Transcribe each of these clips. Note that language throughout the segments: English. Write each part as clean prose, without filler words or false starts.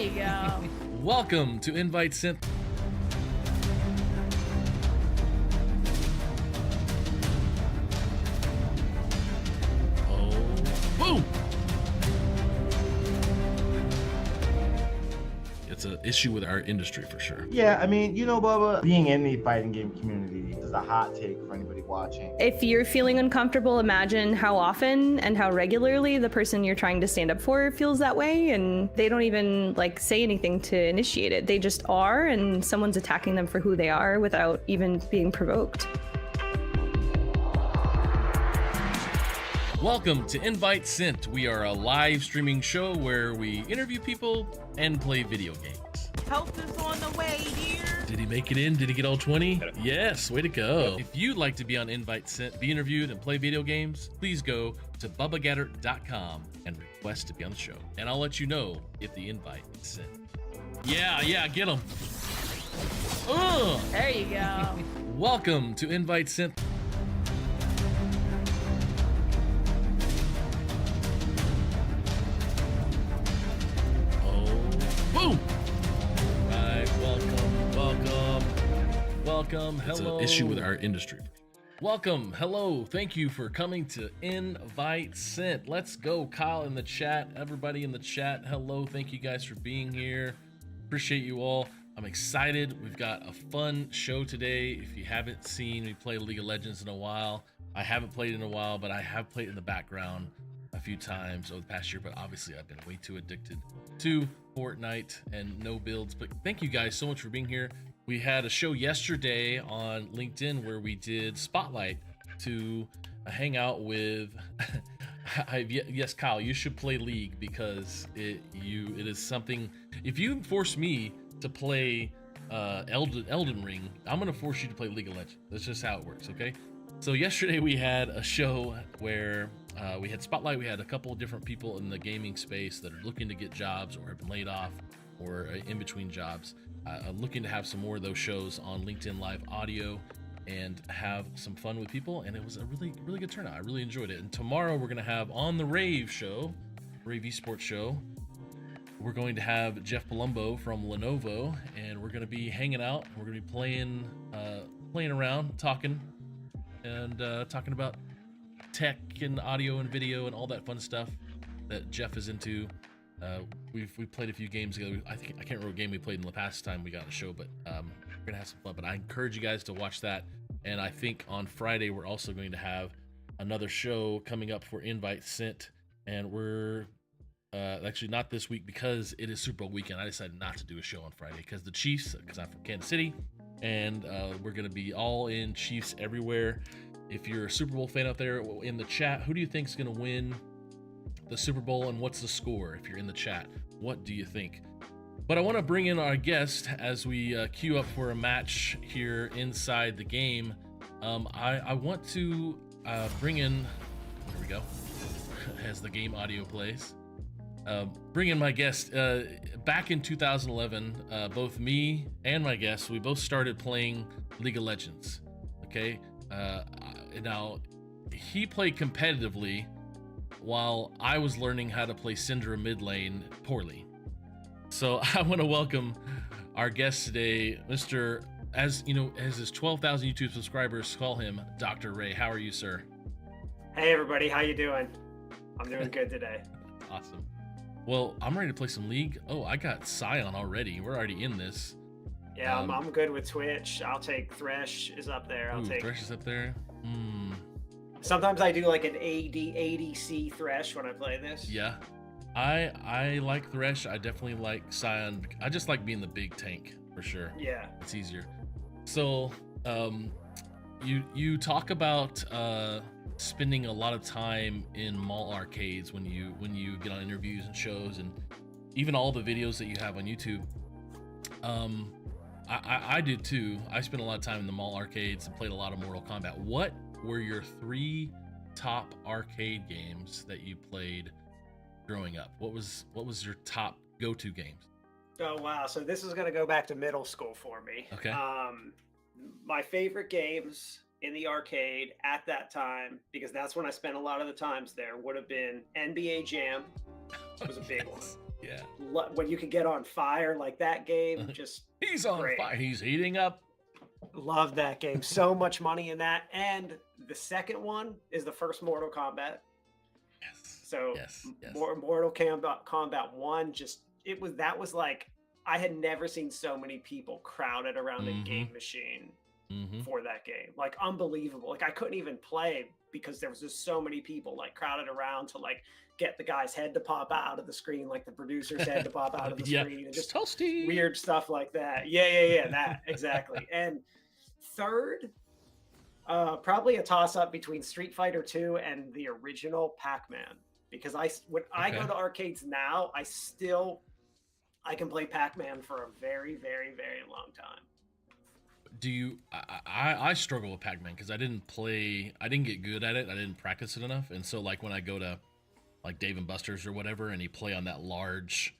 you go. Welcome to Invite Sent. Oh, boom! It's an issue with our industry for sure. Yeah, I mean, Bubba, being in the fighting game community is a hot take for anybody watching. If you're feeling uncomfortable, imagine how often and how regularly the person you're trying to stand up for feels that way, and they don't even say anything to initiate it. They just are, and someone's attacking them for who they are without even being provoked. Welcome to Invite Sent. We are a live streaming show where we interview people and play video games. Help is on the way, dear. Did he make it in? Did he get all 20? Yes, way to go. If you'd like to be on Invite Sent, be interviewed, and play video games, please go to bubbagatter.com and request to be on the show. And I'll let you know if the invite is sent. Yeah, get him. There you go. Welcome to Invite Sent. Boom! Right, welcome, hello. It's an issue with our industry. Welcome, hello, thank you for coming to Invite Sent. Let's go, Kyle in the chat, everybody in the chat, hello, thank you guys for being here. Appreciate you all. I'm excited. We've got a fun show today. If you haven't seen me play League of Legends in a while, I haven't played in a while, but I have played in the background a few times over the past year, but obviously I've been way too addicted to Fortnite and no builds. But thank you guys so much for being here. We had a show yesterday on LinkedIn where we did Spotlight to hang out with yes, Kyle, you should play League because it is something. If you force me to play Elden Ring, I'm gonna force you to play League of Legends. That's just how it works, okay? So yesterday we had a show where we had Spotlight. We had a couple of different people in the gaming space that are looking to get jobs or have been laid off or in between jobs. Looking to have some more of those shows on LinkedIn Live Audio and have some fun with people. And it was a really, really good turnout. I really enjoyed it. And tomorrow we're going to have on the Rave show, Rave Esports show, we're going to have Jeff Palumbo from Lenovo, and we're going to be hanging out. We're going to be playing around, talking about tech and audio and video and all that fun stuff that Jeff is into. We've played a few games together. I can't remember what game we played in the past time we got on the show, but we're gonna have some fun. But I encourage you guys to watch that. And I think on Friday we're also going to have another show coming up for Invite Sent, and we're actually not this week because it is Super Bowl weekend. I decided not to do a show on Friday because the Chiefs, because I'm from Kansas City, and we're gonna be all in Chiefs everywhere. If you're a Super Bowl fan out there in the chat, who do you think is going to win the Super Bowl and what's the score? If you're in the chat, what do you think? But I want to bring in our guest as we queue up for a match here inside the game. I want to bring in, there we go, as the game audio plays. Bring in my guest. Back in 2011, both me and my guest, we both started playing League of Legends. Okay. Now, he played competitively while I was learning how to play Syndra mid lane poorly. So I want to welcome our guest today, Mr. As his 12,000 YouTube subscribers call him, Dr. Ray. How are you, sir? Hey, everybody. How you doing? I'm doing good today. Awesome. Well, I'm ready to play some League. Oh, I got Scion already. We're already in this. Yeah, I'm good with Twitch. I'll take Thresh is up there. Thresh is up there. Sometimes I do like an ADC Thresh when I play this. Yeah, I like Thresh. I definitely like Scion. I just like being the big tank for sure. Yeah, it's easier. So, you talk about spending a lot of time in mall arcades when you get on interviews and shows, and even all the videos that you have on YouTube. I did too. I spent a lot of time in the mall arcades and played a lot of Mortal Kombat. What were your 3 top arcade games that you played growing up? What was your top go-to games? Oh wow! So this is gonna go back to middle school for me. Okay. My favorite games in the arcade at that time, because that's when I spent a lot of the times there, would have been NBA Jam. It was a big one. Yeah. When you could get on fire, like that game, just He's on great. fire. He's heating up. Love that game. So much money in that. And the second one is the first Mortal Kombat. Yes. So yes. Mortal Kombat 1, that was like, I had never seen so many people crowded around a game machine for that game. Like, unbelievable. Like, I couldn't even play because there was just so many people like crowded around to like get the guy's head to pop out of the screen, like the producer's head to pop out of the screen, and just toasty weird stuff like that. Yeah, that exactly. And third, probably a toss-up between Street Fighter 2 and the original Pac-Man, because when I go to arcades now, I can play Pac-Man for a very, very, very long time. Do you? I struggle with Pac-Man because I didn't get good at it. I didn't practice it enough, and so like when I go to like Dave and Buster's or whatever, and you play on that large,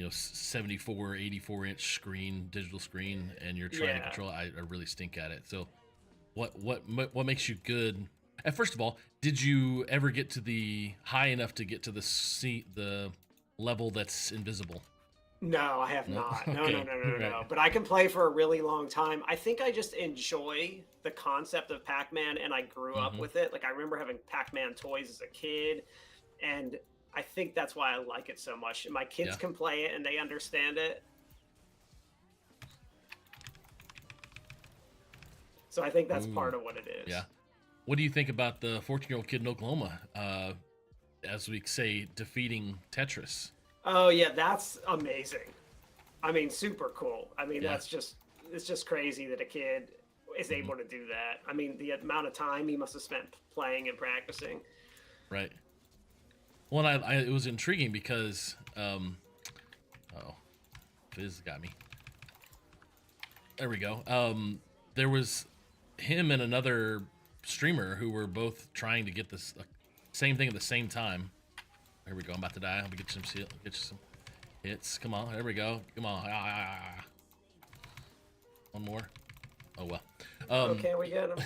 74, 84 inch screen, digital screen, and you're trying to control it, I really stink at it. So what makes you good? And first of all, did you ever get to the high enough to get to the level that's invisible? No, I have not. No, Okay. No. But I can play for a really long time. I think I just enjoy the concept of Pac-Man, and I grew up with it. Like, I remember having Pac-Man toys as a kid, and I think that's why I like it so much. My kids can play it, and they understand it. So I think that's part of what it is. Yeah. What do you think about the 14-year-old kid in Oklahoma, as we say, defeating Tetris? Oh yeah, that's amazing. I mean, super cool. I mean, it's just crazy that a kid is able to do that. I mean, the amount of time he must have spent playing and practicing. Right. Well, it was intriguing because, Fizz got me. There we go. There was him and another streamer who were both trying to get this same thing at the same time. Here we go. I'm about to die. Let me get you some hits. Come on. There we go. Come on. One more. Oh well. Okay, we get him.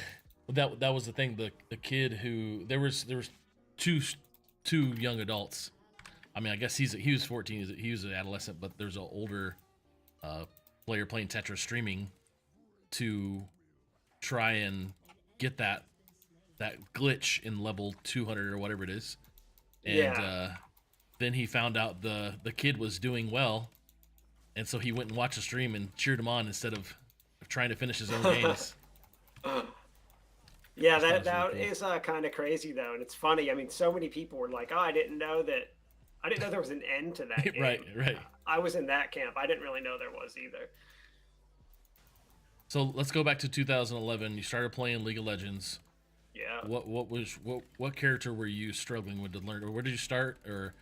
That was the thing. The kid who there was two young adults. I mean, I guess he was 14. He was an adolescent, but there's an older player playing Tetris streaming to try and get that glitch in level 200 or whatever it is. And then he found out the kid was doing well, and so he went and watched the stream and cheered him on instead of trying to finish his own games. Yeah, that is kind of crazy though, and it's funny. I mean, so many people were like, "Oh, I didn't know there was an end to that game." Right. I was in that camp. I didn't really know there was either. So let's go back to 2011. You started playing League of Legends. Yeah. What character were you struggling with to learn, or where did you start? Or,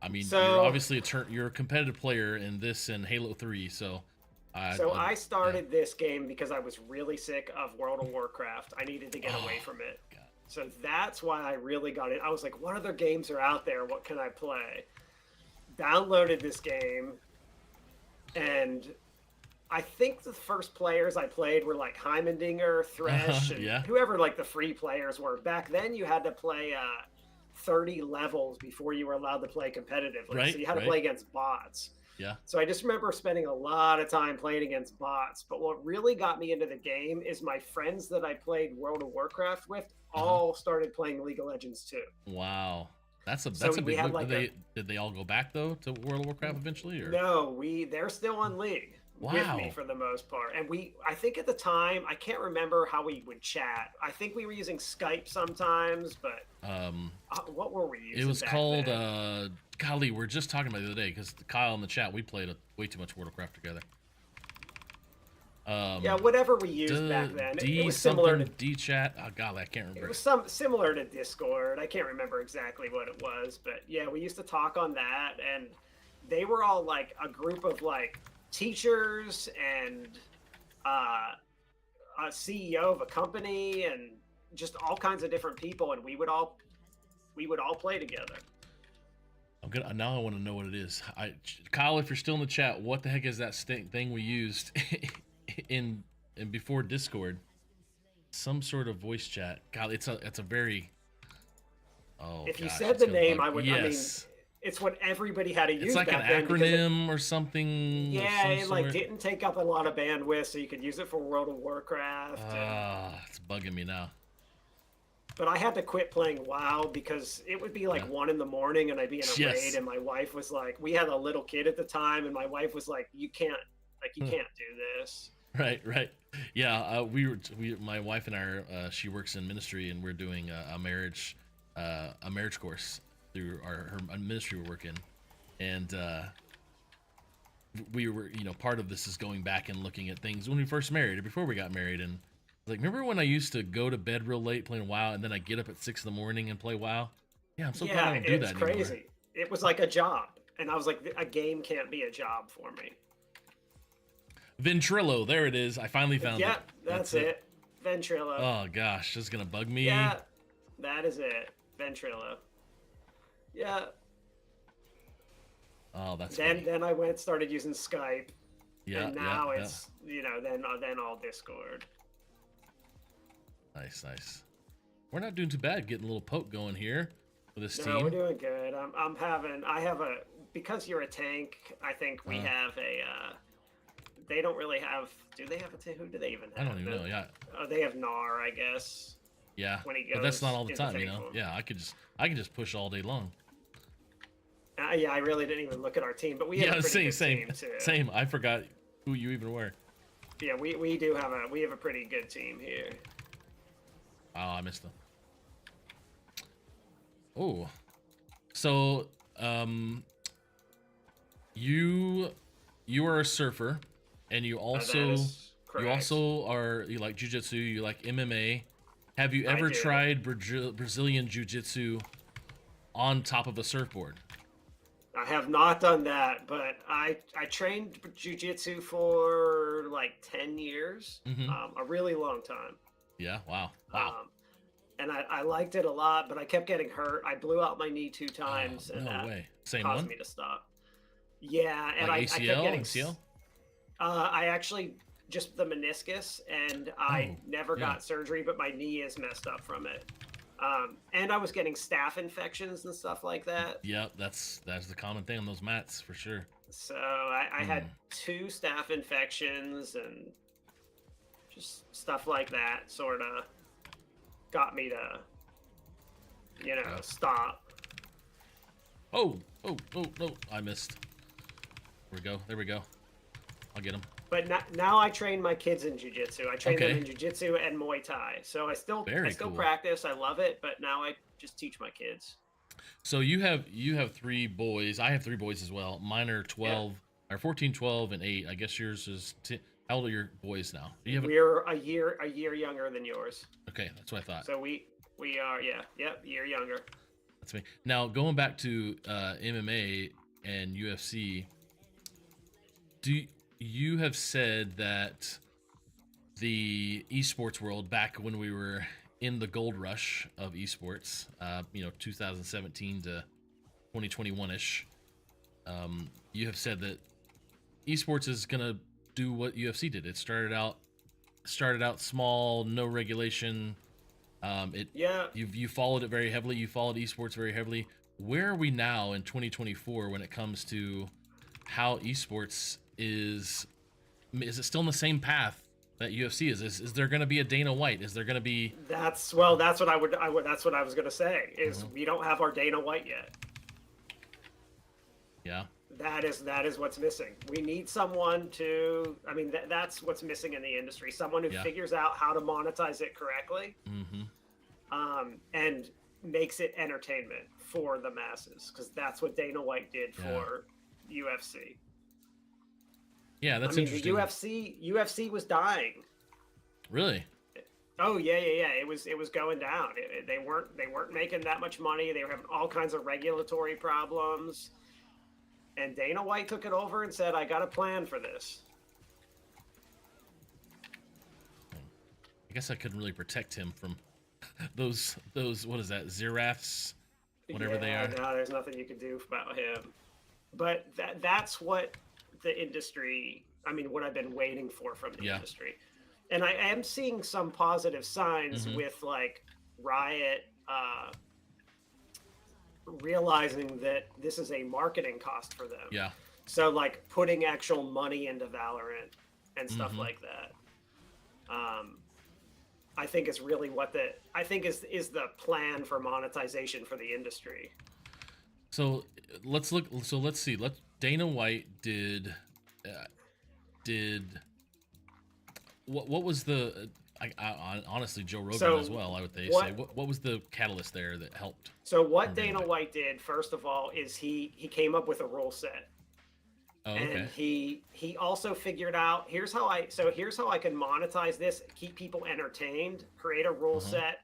I mean, So- you're obviously you're a competitive player in this and Halo 3. So. I started this game because I was really sick of World of Warcraft. I needed to get away from it. God. So that's why I really got it. I was like, what other games are out there? What can I play? Downloaded this game, and I think the first players I played were like Heimendinger, Thresh, and whoever like the free players were. Back then, you had to play 30 levels before you were allowed to play competitively. Right, so you had to play against bots. Yeah. So I just remember spending a lot of time playing against bots. But what really got me into the game is my friends that I played World of Warcraft with all started playing League of Legends too. Wow. That's a So big we had look. like Did they all go back though to World of Warcraft eventually? Or? No, they're still on League with Wow. me for the most part. And I think at the time, I can't remember how we would chat. I think we were using Skype sometimes, but what were we using? It was back called then? golly, we're just talking about it the other day because Kyle in the chat, we played way too much World of Warcraft together. Yeah, whatever we used back then. It was similar to D-chat. Oh golly, I can't remember. It was similar to Discord. I can't remember exactly what it was, but yeah, we used to talk on that, and they were all like a group of like teachers and a CEO of a company and just all kinds of different people, and we would all play together. Now I want to know what it is. Kyle, if you're still in the chat, what the heck is that thing we used in before Discord? Some sort of voice chat. God, it's a very. Oh. If you gosh, said it's the gonna name, bug- I would. Yes. it's what everybody had to use. It's like an back then because acronym or something. yeah, of it some like sort. didn't take up a lot of bandwidth, so you could use it for World of Warcraft. It's bugging me now. But I had to quit playing WoW because it would be like 1 in the morning and I'd be in a raid, and my wife was like, we had a little kid at the time, and my wife was like, you can't do this. Right. Yeah, my wife and I, she works in ministry, and we're doing a marriage course through her ministry we work in, and we were, part of this is going back and looking at things when we first married or before we got married, and like, remember when I used to go to bed real late playing WoW, and then I get up at 6 in the morning and play WoW? Yeah, I'm so glad I don't do that anymore. It's crazy. It was like a job, and I was like, a game can't be a job for me. Ventrilo, there it is. I finally found it. Yeah, that's it. Ventrilo. Oh gosh, this is gonna bug me. Yeah, that is it. Ventrilo. Yeah. Oh, that's then I started using Skype. Yeah. And now it's then all Discord. Nice. We're not doing too bad getting a little poke going here with this team. No, we're doing good. Because you're a tank, I think we have a they don't really have, do they have a tank? Who do they even have? I don't even know, yeah. They have Gnar, I guess. Yeah. When he goes, but that's not all the time, form. Yeah, I could just push all day long. Yeah, I really didn't even look at our team, but we have a pretty good team too. Same. I forgot who you even were. Yeah, we do have a pretty good team here. Oh, I missed them. Oh, so you are a surfer, and you also you like jiu-jitsu, you like MMA. Have you ever tried Brazilian jiu-jitsu on top of a surfboard? I have not done that, but I trained jiu-jitsu for like 10 years, a really long time. Yeah, wow. And I liked it a lot, but I kept getting hurt. I blew out my knee 2 times, and that caused me to stop. Yeah, and like ACL, I kept getting MCL? I actually just the meniscus, and I never got surgery, but my knee is messed up from it. And I was getting staph infections and stuff like that. Yep, that's the common thing on those mats for sure. So I had 2 staph infections and just stuff like that sort of got me to, stop. Oh, no, I missed. There we go. I'll get him. But now I train my kids in jiu-jitsu. I train them in jiu-jitsu and Muay Thai. So I still practice. I love it, but now I just teach my kids. So you have 3 boys. I have 3 boys as well. Mine are 12, or 14, 12, and 8. I guess yours is how old are your boys now? We're a year younger than yours. Okay, that's what I thought. So we are year younger. That's me. Now going back to MMA and UFC, you have said that the esports world, back when we were in the gold rush of esports, 2017 to 2021-ish, you have said that esports is gonna do what UFC did. It started out small, no regulation. You followed it very heavily. You followed esports very heavily. Where are we now in 2024 when it comes to how esports is it still in the same path that UFC is? Is there going to be a Dana White? Is there going to be? That's what that's what I was going to say. Is we don't have our Dana White yet. Yeah. That is what's missing. We need someone to. I mean, that's what's missing in the industry. Someone who figures out how to monetize it correctly, and makes it entertainment for the masses. Because that's what Dana White did for UFC. Yeah, that's interesting. UFC was dying. Really? Oh yeah. It was going down. They weren't making that much money. They were having all kinds of regulatory problems. And Dana White took it over and said, "I got a plan for this." I guess I couldn't really protect him from those what is that, Ziraffs, whatever they are. No, there's nothing you can do about him. But that's what the industry, what I've been waiting for from the industry. And I am seeing some positive signs with like Riot realizing that this is a marketing cost for them. Yeah. So like putting actual money into Valorant and stuff like that. I think is really what is the plan for monetization for the industry. So let's look. So let's see. Dana White did what was the? Honestly, Joe Rogan as well. I would say. What was the catalyst there that helped? So what Dana White did, first of all, is he came up with a rule set. Oh, okay. And he also figured out here's how I can monetize this, keep people entertained, create a rule set,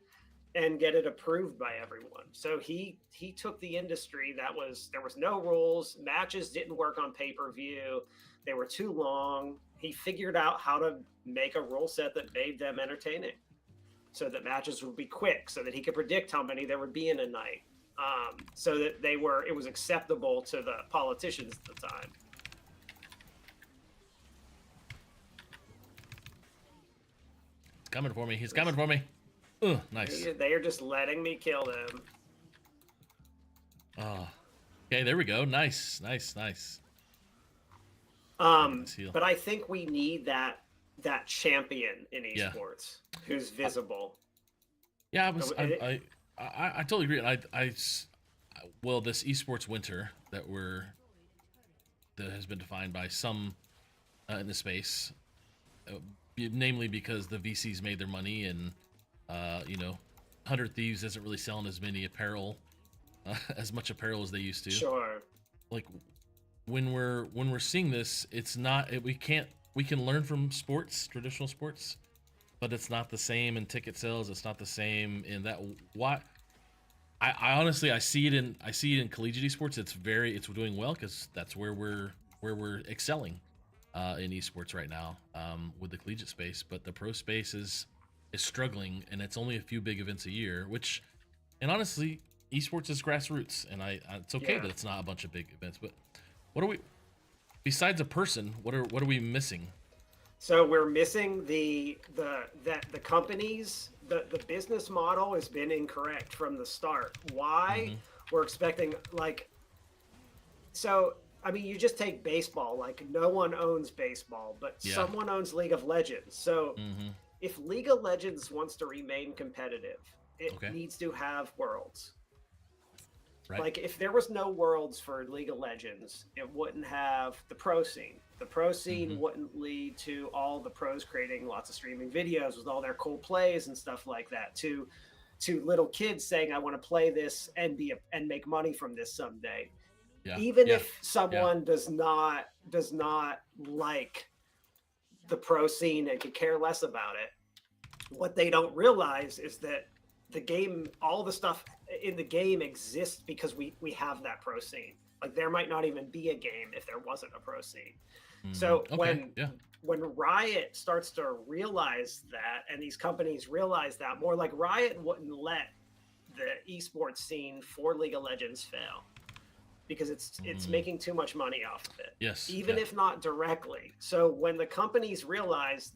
and get it approved by everyone. So he took the industry there was no rules, matches didn't work on pay-per-view, they were too long. He figured out how to make a rule set that made them entertaining, so that matches would be quick, so that he could predict how many there would be in a night, so that it was acceptable to the politicians at the time. Coming for me. He's coming for me. Ugh, nice. They are just letting me kill them. Oh. Okay, there we go. Nice. But I think we need that champion in esports who's visible. Yeah, I totally agree. Well, this esports winter that has been defined by some in the space. Namely because the VCs made their money, and 100 Thieves isn't really selling as many as much apparel as they used to. Sure. Like when we're seeing this, it's not we can learn from traditional sports, but it's not the same in ticket sales. It's not the same in that. I honestly I see it in collegiate esports. It's doing well because that's where we're excelling. In esports right now, with the collegiate space, but the pro space is struggling, and it's only a few big events a year. And honestly, esports is grassroots, and it's okay that it's not a bunch of big events. But what are we, besides a person? What are we missing? So we're missing the companies. The business model has been incorrect from the start. Why we're expecting I mean, you just take baseball. Like, no one owns baseball, but someone owns League of Legends. So if League of Legends wants to remain competitive, it needs to have worlds. Right. Like, if there was no worlds for League of Legends, it wouldn't have the pro scene. The pro scene wouldn't lead to all the pros creating lots of streaming videos with all their cool plays and stuff like that. To little kids saying, "I want to play this and make money from this someday." Yeah. Even if someone does not like the pro scene and could care less about it, what they don't realize is that the game, all the stuff in the game exists because we have that pro scene. Like, there might not even be a game if there wasn't a pro scene. So when Riot starts to realize that, and these companies realize that more, like Riot wouldn't let the esports scene for League of Legends fail, because it's making too much money off of it. Yes. Even if not directly. So when the companies realize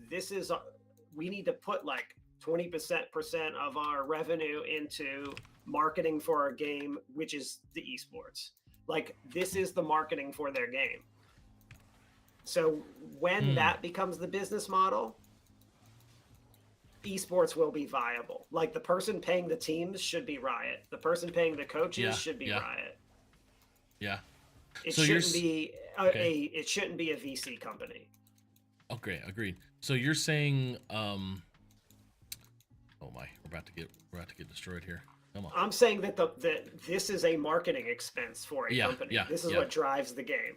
we need to put like 20% of our revenue into marketing for our game, which is the esports. Like, this is the marketing for their game. So when that becomes the business model, esports will be viable. Like, the person paying the teams should be Riot. The person paying the coaches should be Riot. Yeah. It shouldn't be it shouldn't be a VC company. Okay, agreed. So you're saying oh my, we're about to get destroyed here. Come on. I'm saying that this is a marketing expense for a company. Yeah, this is what drives the game.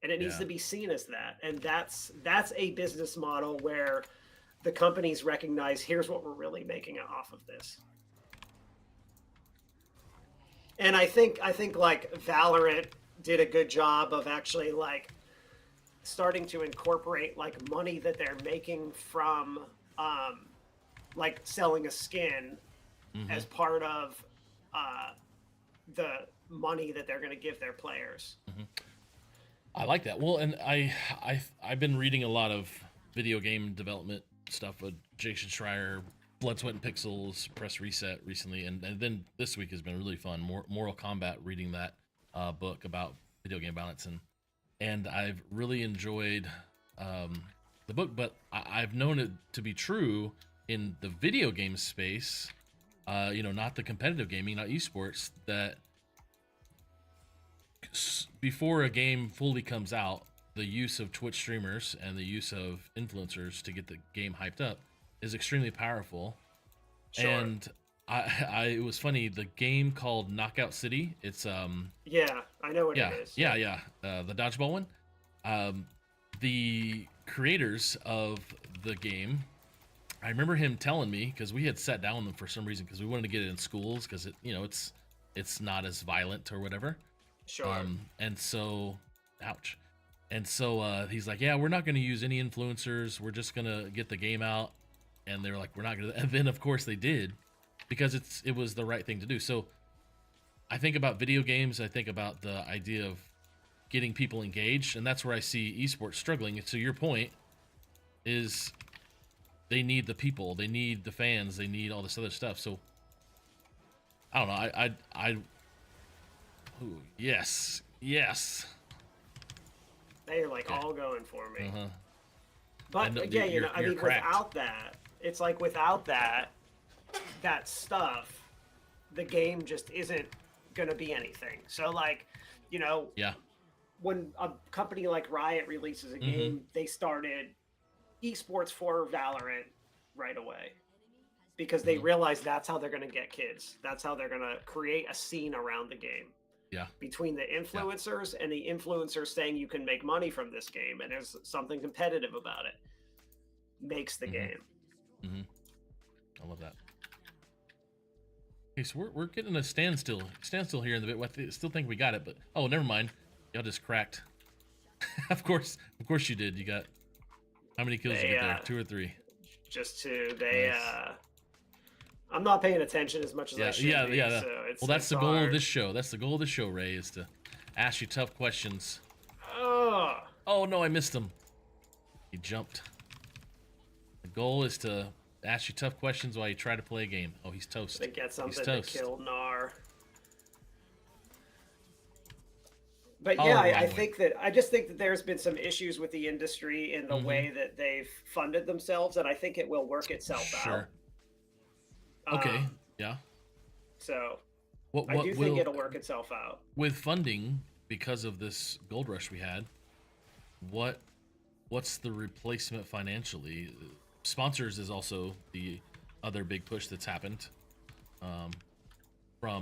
And it needs to be seen as that. And that's a business model where the companies recognize, here's what we're really making off of this. And I think like Valorant did a good job of actually like starting to incorporate like money that they're making from like selling a skin as part of the money that they're going to give their players. I like that. Well, and I've been reading a lot of video game development stuff with Jason Schreier, Blood, Sweat, and Pixels Press Reset recently, and then this week has been really fun. Moral Combat, reading that book about video game balance, and I've really enjoyed the book, but I've known it to be true in the video game space, not the competitive gaming, not esports, that before a game fully comes out, the use of Twitch streamers and the use of influencers to get the game hyped up is extremely powerful. Sure. And it was funny, the game called Knockout City, it's yeah, I know what yeah, it is. yeah, the dodgeball one. The creators of the game, I remember him telling me, because we had sat down with them for some reason because we wanted to get it in schools because it's not as violent or whatever. Sure. And so, ouch. And so he's like, yeah, we're not going to use any influencers. We're just going to get the game out. And they were like, we're not going to. And then, of course, they did, because it was the right thing to do. So I think about video games. I think about the idea of getting people engaged. And that's where I see esports struggling. To your point, is they need the people. They need the fans. They need all this other stuff. So I don't know. Ooh, yes. They're like all going for me. Uh-huh. But again, you're I mean, cracked. without that, it's like without that stuff, the game just isn't gonna be anything. So like, Yeah. when a company like Riot releases a game, they started esports for Valorant right away because they realized that's how they're gonna get kids. That's how they're gonna create a scene around the game. Yeah. Between the influencers and the influencers saying you can make money from this game and there's something competitive about it, makes the game. I love that. Okay, so we're getting a standstill here in the bit. I still think we got it, but oh, never mind. Y'all just cracked. Of course you did. You got how many kills did you get there? 2 or 3? Just 2. Nice. I'm not paying attention as much as I should be. Yeah. So Well, that's the goal of this show. That's the goal of the show, Ray, is to ask you tough questions. Oh no, I missed him. He jumped. The goal is to ask you tough questions while you try to play a game. Oh, he's toast. To get something to kill Nar. But yeah, I just think that there's been some issues with the industry in the way that they've funded themselves, and I think it will work itself out. Okay. Yeah. So I do think it'll work itself out. With funding, because of this gold rush we had, what's the replacement financially? Sponsors is also the other big push that's happened.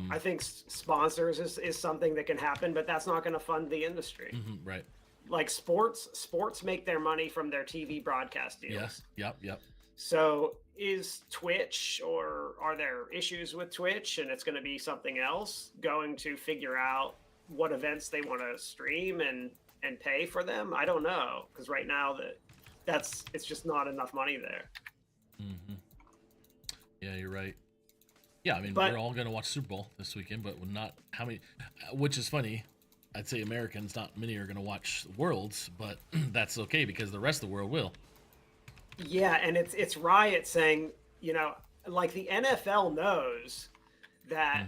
I think sponsors is something that can happen, but that's not going to fund the industry. Right. Like sports make their money from their TV broadcast deals. Yes. Yep. So is Twitch, or are there issues with Twitch and it's going to be something else, going to figure out what events they want to stream and pay for them? I don't know, because right now it's just not enough money there. Yeah, you're right. Yeah, I mean, we're all going to watch Super Bowl this weekend, but not how many, which is funny. I'd say Americans, not many are going to watch Worlds, but that's okay because the rest of the world will. Yeah, and it's Riot saying, like the NFL knows that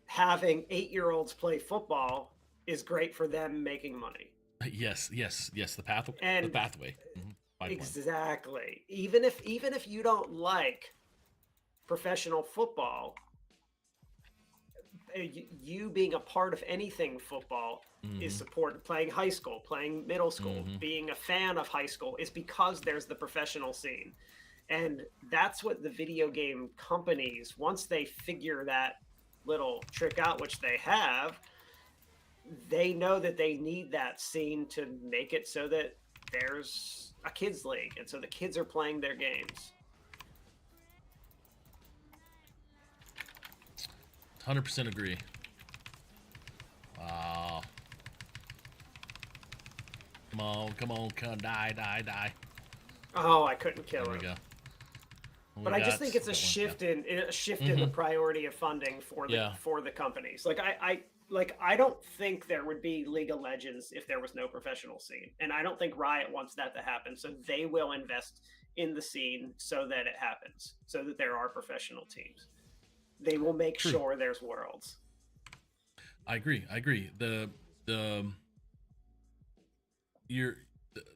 having 8-year-olds play football is great for them making money. Yes, the pathway. Exactly. Even if you don't like professional football, you being a part of anything football is supported. Playing high school, playing middle school, being a fan of high school is because there's the professional scene. And that's what the video game companies, once they figure that little trick out, which they have, they know that they need that scene to make it so that there's a kids league. And so the kids are playing their games. 100% agree. Wow. Come on, die. Oh, I couldn't kill him. There we go. But I just think it's a shift in the priority of funding for the companies. Like I don't think there would be League of Legends if there was no professional scene, and I don't think Riot wants that to happen. So they will invest in the scene so that it happens, so that there are professional teams. They will make True. sure there's worlds. I agree. The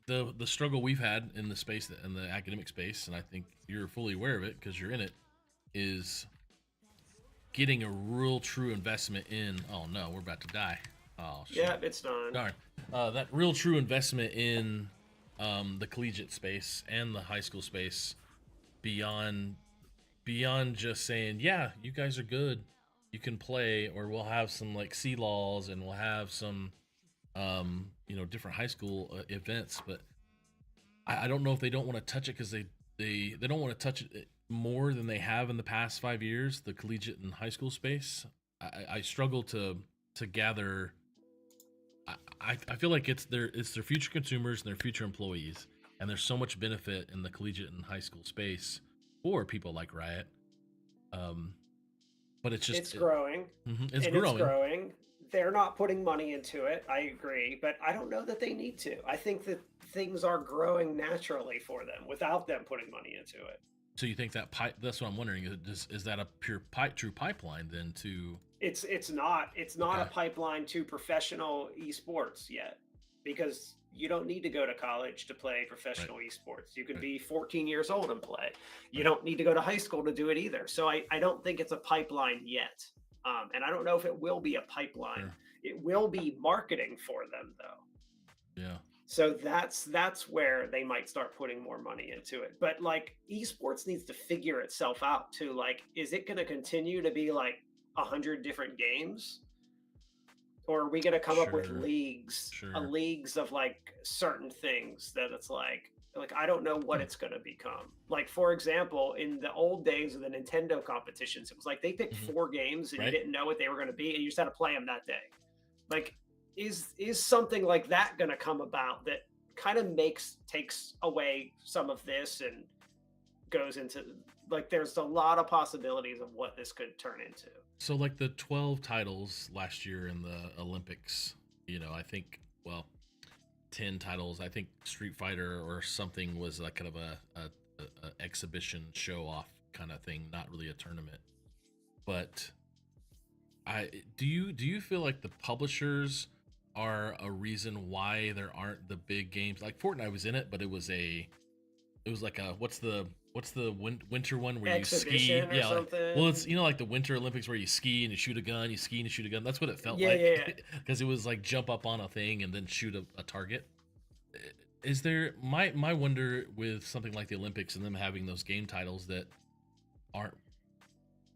the struggle we've had in the space, in the academic space, and I think you're fully aware of it because you're in it, is getting a real true investment in. Oh no, we're about to die. Oh shit. Yeah, it's done. Darn. That real true investment in the collegiate space and the high school space beyond just saying, yeah, you guys are good, you can play, or we'll have some like C-laws and we'll have some different high school events. But I don't know if they don't want to touch it because they don't want to touch it more than they have in the past 5 years, the collegiate and high school space. I struggle to gather. I feel like it's their future consumers and their future employees, and there's so much benefit in the collegiate and high school space for people like Riot. But it's just it's growing. It's growing. They're not putting money into it. I agree, but I don't know that they need to. I think that things are growing naturally for them without them putting money into it. So you think that that's what I'm wondering. Is that a true pipeline then to? It's not Okay. a pipeline to professional esports yet, because you don't need to go to college to play professional esports. You can be 14 years old and play. You don't need to go to high school to do it either. So I don't think it's a pipeline yet. And I don't know if it will be a pipeline. Sure. It will be marketing for them though. Yeah. So that's where they might start putting more money into it. But like esports needs to figure itself out too. Like, is it going to continue to be like 100 different games? Or are we going to come up with leagues, leagues of like certain things that it's like I don't know what it's going to become. Like, for example, in the old days of the Nintendo competitions, it was like they picked 4 games and you didn't know what they were going to be, and you just had to play them that day. Like, is something like that going to come about that kind of takes away some of this and goes into, like, there's a lot of possibilities of what this could turn into. So like the 12 titles last year in the Olympics, I think, 10 titles. I think Street Fighter or something was like kind of a exhibition show off kind of thing, not really a tournament. But do you feel like the publishers are a reason why there aren't the big games? Like Fortnite was in it, but it was like a what's the winter one where Exhibition you ski? Or something. Well, it's like the Winter Olympics where you ski and you shoot a gun, you ski and you shoot a gun. That's what it felt like. Yeah. Because it was like jump up on a thing and then shoot a target. Is there my wonder with something like the Olympics and them having those game titles that aren't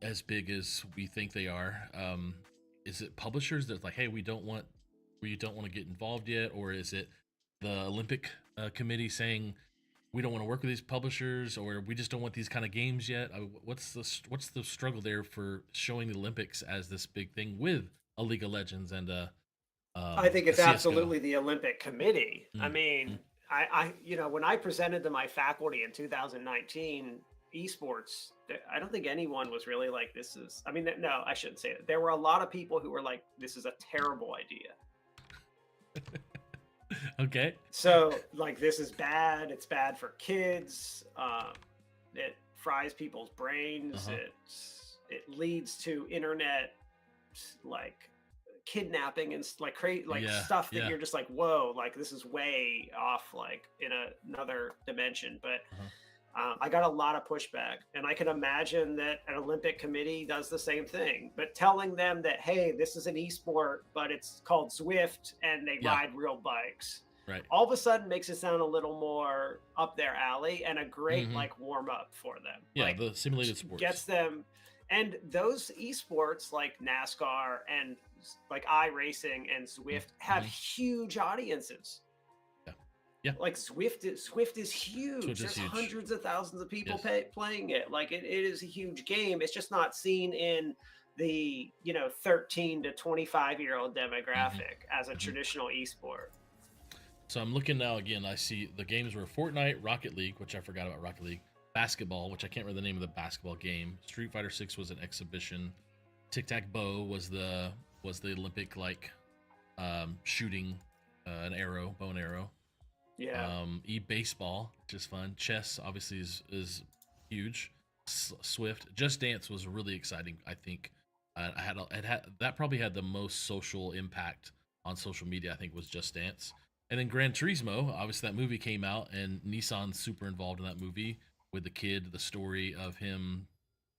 as big as we think they are? Is it publishers that's like, hey, we don't want to get involved yet, or is it the Olympic committee saying we don't want to work with these publishers, or we just don't want these kind of games yet? What's the struggle there for showing the Olympics as this big thing with a League of Legends and I think it's CS:GO? absolutely the Olympic committee. I mean, I when I presented to my faculty in 2019 esports, I don't think anyone was really like, this is, I mean, no, I shouldn't say that. There were a lot of people who were like, this is a terrible idea. Okay. So like, this is bad. It's bad for kids. It fries people's brains. It leads to internet like kidnapping and like crazy stuff that you're just like, whoa, like this is way off, like in another dimension. But I got a lot of pushback, and I can imagine that an Olympic committee does the same thing, but telling them that, hey, this is an esport, but it's called Zwift and they ride real bikes. Right. All of a sudden makes it sound a little more up their alley and a great like warm up for them. Yeah, like, the simulated sports gets them, and those esports like NASCAR and like iRacing and Zwift have huge audiences. Yeah, like Zwift is huge. There's hundreds of thousands of people playing it. Like it is a huge game. It's just not seen in the 13 to 25-year-old demographic as a traditional esport. So I'm looking now again. I see the games were Fortnite, Rocket League, which I forgot about Rocket League, basketball, which I can't remember the name of the basketball game. Street Fighter 6 was an exhibition. Tic-tac-bow was the Olympic like shooting an arrow, bow and arrow. Yeah. E-baseball, which is fun. Chess obviously is huge. Swift. Just Dance was really exciting. I think that probably had the most social impact on social media. I think was Just Dance, and then Gran Turismo. Obviously, that movie came out, and Nissan's super involved in that movie with the kid. The story of him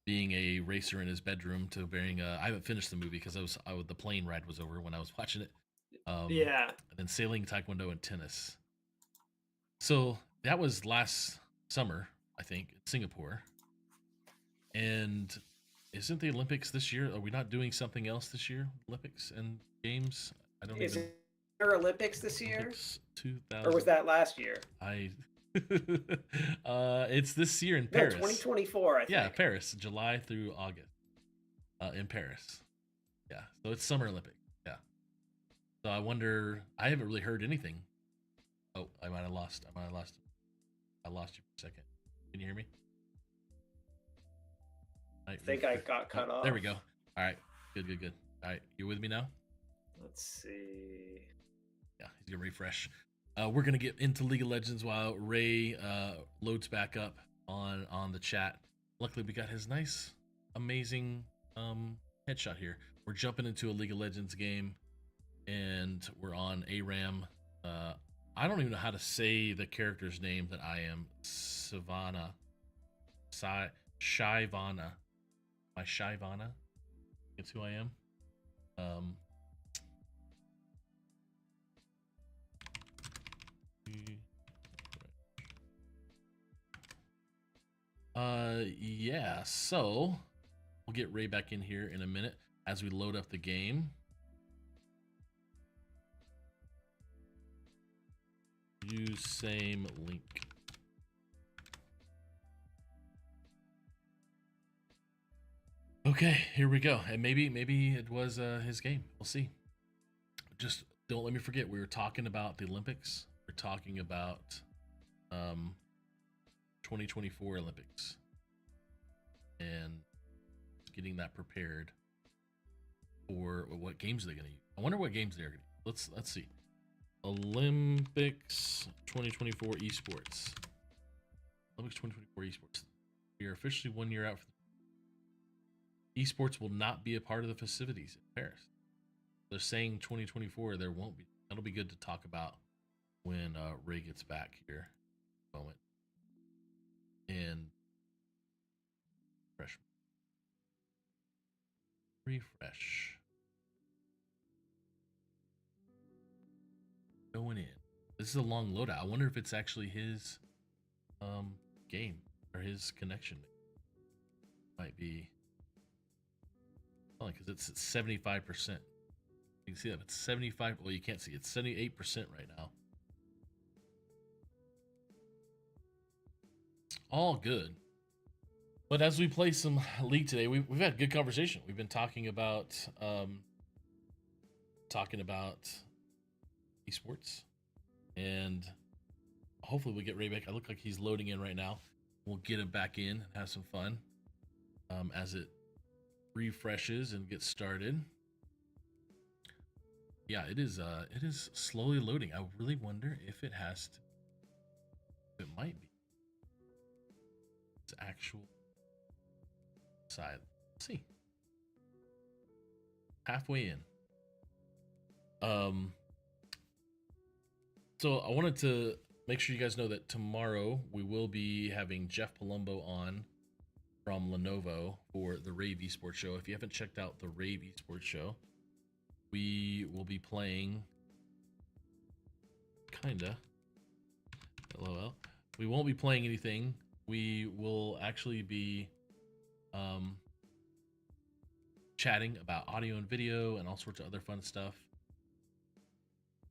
being a racer in his bedroom to varying. I haven't finished the movie because the plane ride was over when I was watching it. Yeah. And then sailing, taekwondo, and tennis. So that was last summer, I think, in Singapore. And isn't the Olympics this year? Are we not doing something else this year? Olympics and games? I don't Is even. there Olympics this year? Olympics 2000. Or was that last year? It's this year in No, Paris. 2024, I think. Yeah, Paris, July through August. In Paris. Yeah, so it's Summer Olympics. Yeah. So I wonder. I haven't really heard anything. Oh, I might have lost. I lost you for a second. Can you hear me? I think I got cut off. There we go. All right. Good. All right. You with me now? Let's see. Yeah, he's going to refresh. We're going to get into League of Legends while Ray loads back up on the chat. Luckily, we got his nice, amazing headshot here. We're jumping into a League of Legends game, and we're on ARAM. I don't even know how to say the character's name that I am. Shyvana. My Shyvana. It's who I am. Yeah, so we'll get Ray back in here in a minute as we load up the game. Use same link. Okay, here we go. And maybe it was his game. We'll see. Just don't let me forget, we were talking about the Olympics. We're talking about 2024 Olympics and getting that prepared for what games are they going to use. I wonder what games they're going to use. Let's see. Olympics 2024 Esports. Olympics 2024 Esports. We are officially 1 year out. Esports will not be a part of the festivities in Paris. They're saying 2024 there won't be. That'll be good to talk about when Ray gets back here in a moment. And refresh. Going in. This is a long loadout. I wonder if it's actually his game or his connection. Might be. Because it's at 75%. You can see that it's 75. Well, you can't see it's 78% right now. All good. But as we play some League today, we've had good conversation. We've been talking about esports, and hopefully we get Ray back. I look like he's loading in right now. We'll get him back in and have some fun as it refreshes and gets started. Yeah, it is slowly loading. I really wonder if it has to. It might be. It's actual side. Let's see. Halfway in. So I wanted to make sure you guys know that tomorrow we will be having Jeff Palumbo on from Lenovo for the Rave Esports Show. If you haven't checked out the Rave Esports Show, we will be playing LOL. We won't be playing anything. We will actually be chatting about audio and video and all sorts of other fun stuff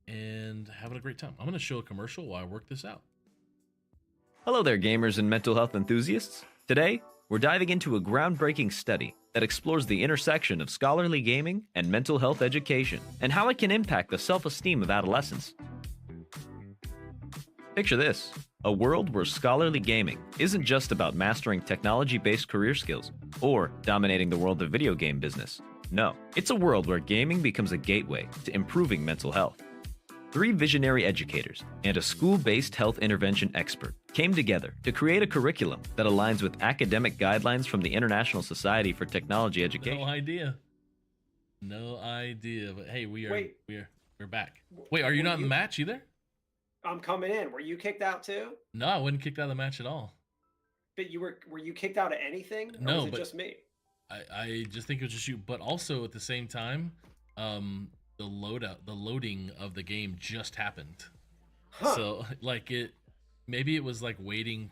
and having a great time. I'm going to show a commercial while I work this out. Hello there, gamers and mental health enthusiasts. Today, we're diving into a groundbreaking study that explores the intersection of scholarly gaming and mental health education and how it can impact the self-esteem of adolescents. Picture this, a world where scholarly gaming isn't just about mastering technology-based career skills or dominating the world of video game business. No, it's a world where gaming becomes a gateway to improving mental health. 3 visionary educators and a school-based health intervention expert came together to create a curriculum that aligns with academic guidelines from the International Society for Technology Education. No idea. But hey, Wait. we're back. Wait, are you not in the match either? I'm coming in. Were you kicked out too? No, I wasn't kicked out of the match at all. But were you kicked out of anything? Or No, was it but just me? I just think it was just you. But also at the same time, the loading of the game just happened. Huh. So like maybe it was like waiting.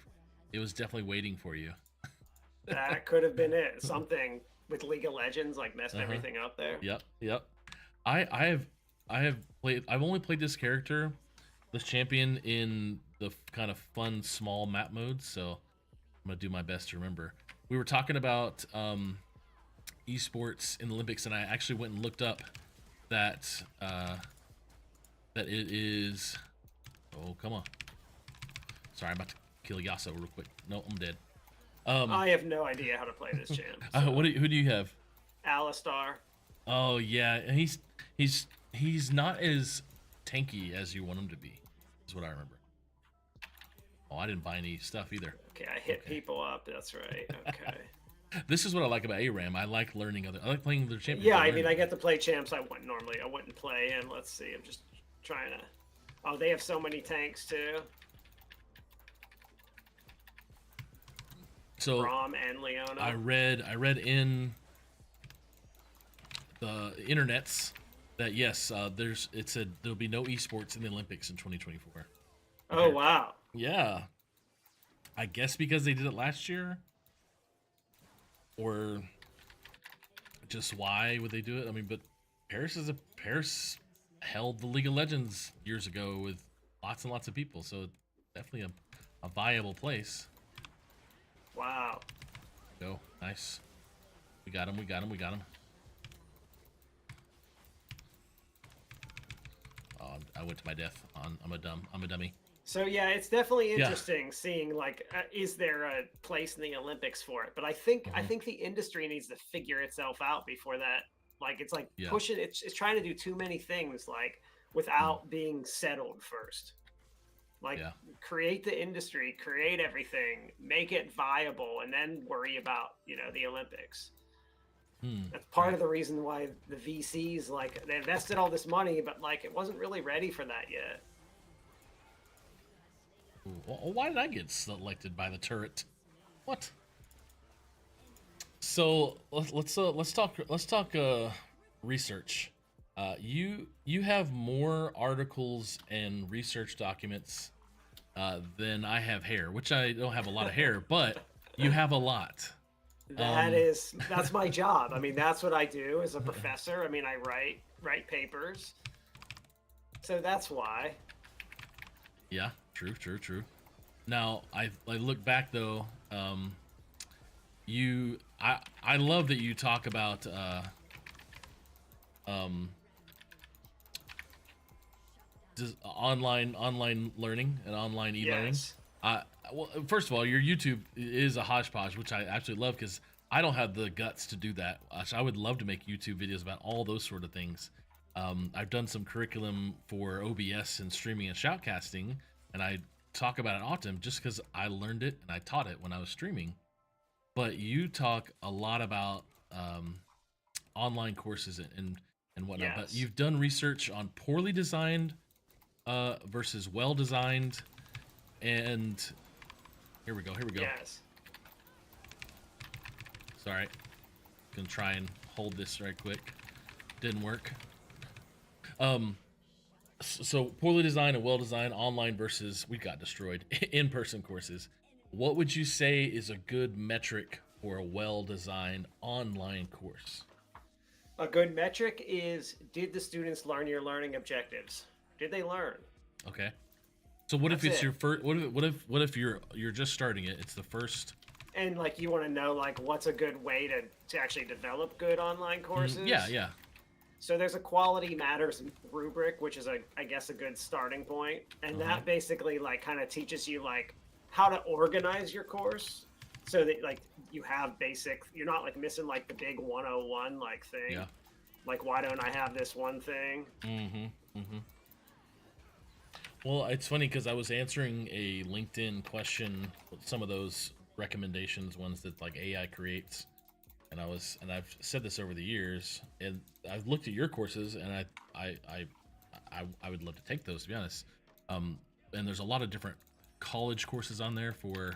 It was definitely waiting for you. That could have been it. Something with League of Legends like messed everything up there. Yep. I have played. I've only played this character, this champion, in the kind of fun small map modes. So I'm gonna do my best to remember. We were talking about esports in the Olympics, and I actually went and looked up that that it is. Oh, come on. Sorry, I'm about to kill Yasuo real quick. No, I'm dead. I have no idea how to play this champ. So. Who do you have? Alistar. Oh yeah, and he's not as tanky as you want him to be. Is what I remember. Oh, I didn't buy any stuff either. Okay, I hit people up. That's right. Okay. This is what I like about ARAM. I like learning I like playing their champions. Yeah, I mean, I get to play champs I wouldn't play. And let's see, I'm just trying to. Oh, they have so many tanks too. So Braum and Leona. I read in the internets that yes, there'll be no esports in the Olympics in 2024. Oh wow. Yeah. I guess because they did it last year, or just why would they do it? I mean, but Paris held the League of Legends years ago with lots and lots of people, so definitely a viable place. Wow. Go. Nice. We got him. Oh, I went to my death. I'm a dummy. So yeah, it's definitely interesting seeing like, is there a place in the Olympics for it? But I think the industry needs to figure itself out before that. Like it's like pushing. It's trying to do too many things like without being settled first. Like create the industry, create everything, make it viable, and then worry about the Olympics. That's part of the reason why the VCs like they invested all this money, but like it wasn't really ready for that yet. Well, why did I get selected by the turret? What? So let's talk research. You have more articles and research documents than I have hair, which I don't have a lot of hair, but you have a lot. That's my job. I mean, that's what I do as a professor. I mean, I write papers. So that's why. Yeah, true. Now, I look back though, I love that you talk about just online learning and online e-learning. Yes. Well, first of all, your YouTube is a hodgepodge, which I absolutely love because I don't have the guts to do that. So I would love to make YouTube videos about all those sort of things. I've done some curriculum for OBS and streaming and shoutcasting, and I talk about it often just because I learned it and I taught it when I was streaming. But you talk a lot about online courses and whatnot. Yes. But you've done research on poorly designed versus well designed, and here we go. Yes. Sorry, gonna try and hold this right quick. Didn't work. So poorly designed and well designed online versus we got destroyed in-person courses. What would you say is a good metric for a well designed online course? A good metric is, did the students learn your learning objectives? Did they learn? Okay. So what if That's it's it. your first? What if you're just starting it? It's the first. And like you want to know like what's a good way to actually develop good online courses? Yeah. So there's a quality matters rubric, which is I guess a good starting point, and that basically like kind of teaches you like how to organize your course so that like you have basic. You're not like missing like the big 101 like thing. Yeah. Like why don't I have this one thing? Well, it's funny because I was answering a LinkedIn question, some of those recommendations, ones that like AI creates, and I've said this over the years, and I've looked at your courses, and I would love to take those, to be honest. And there's a lot of different college courses on there for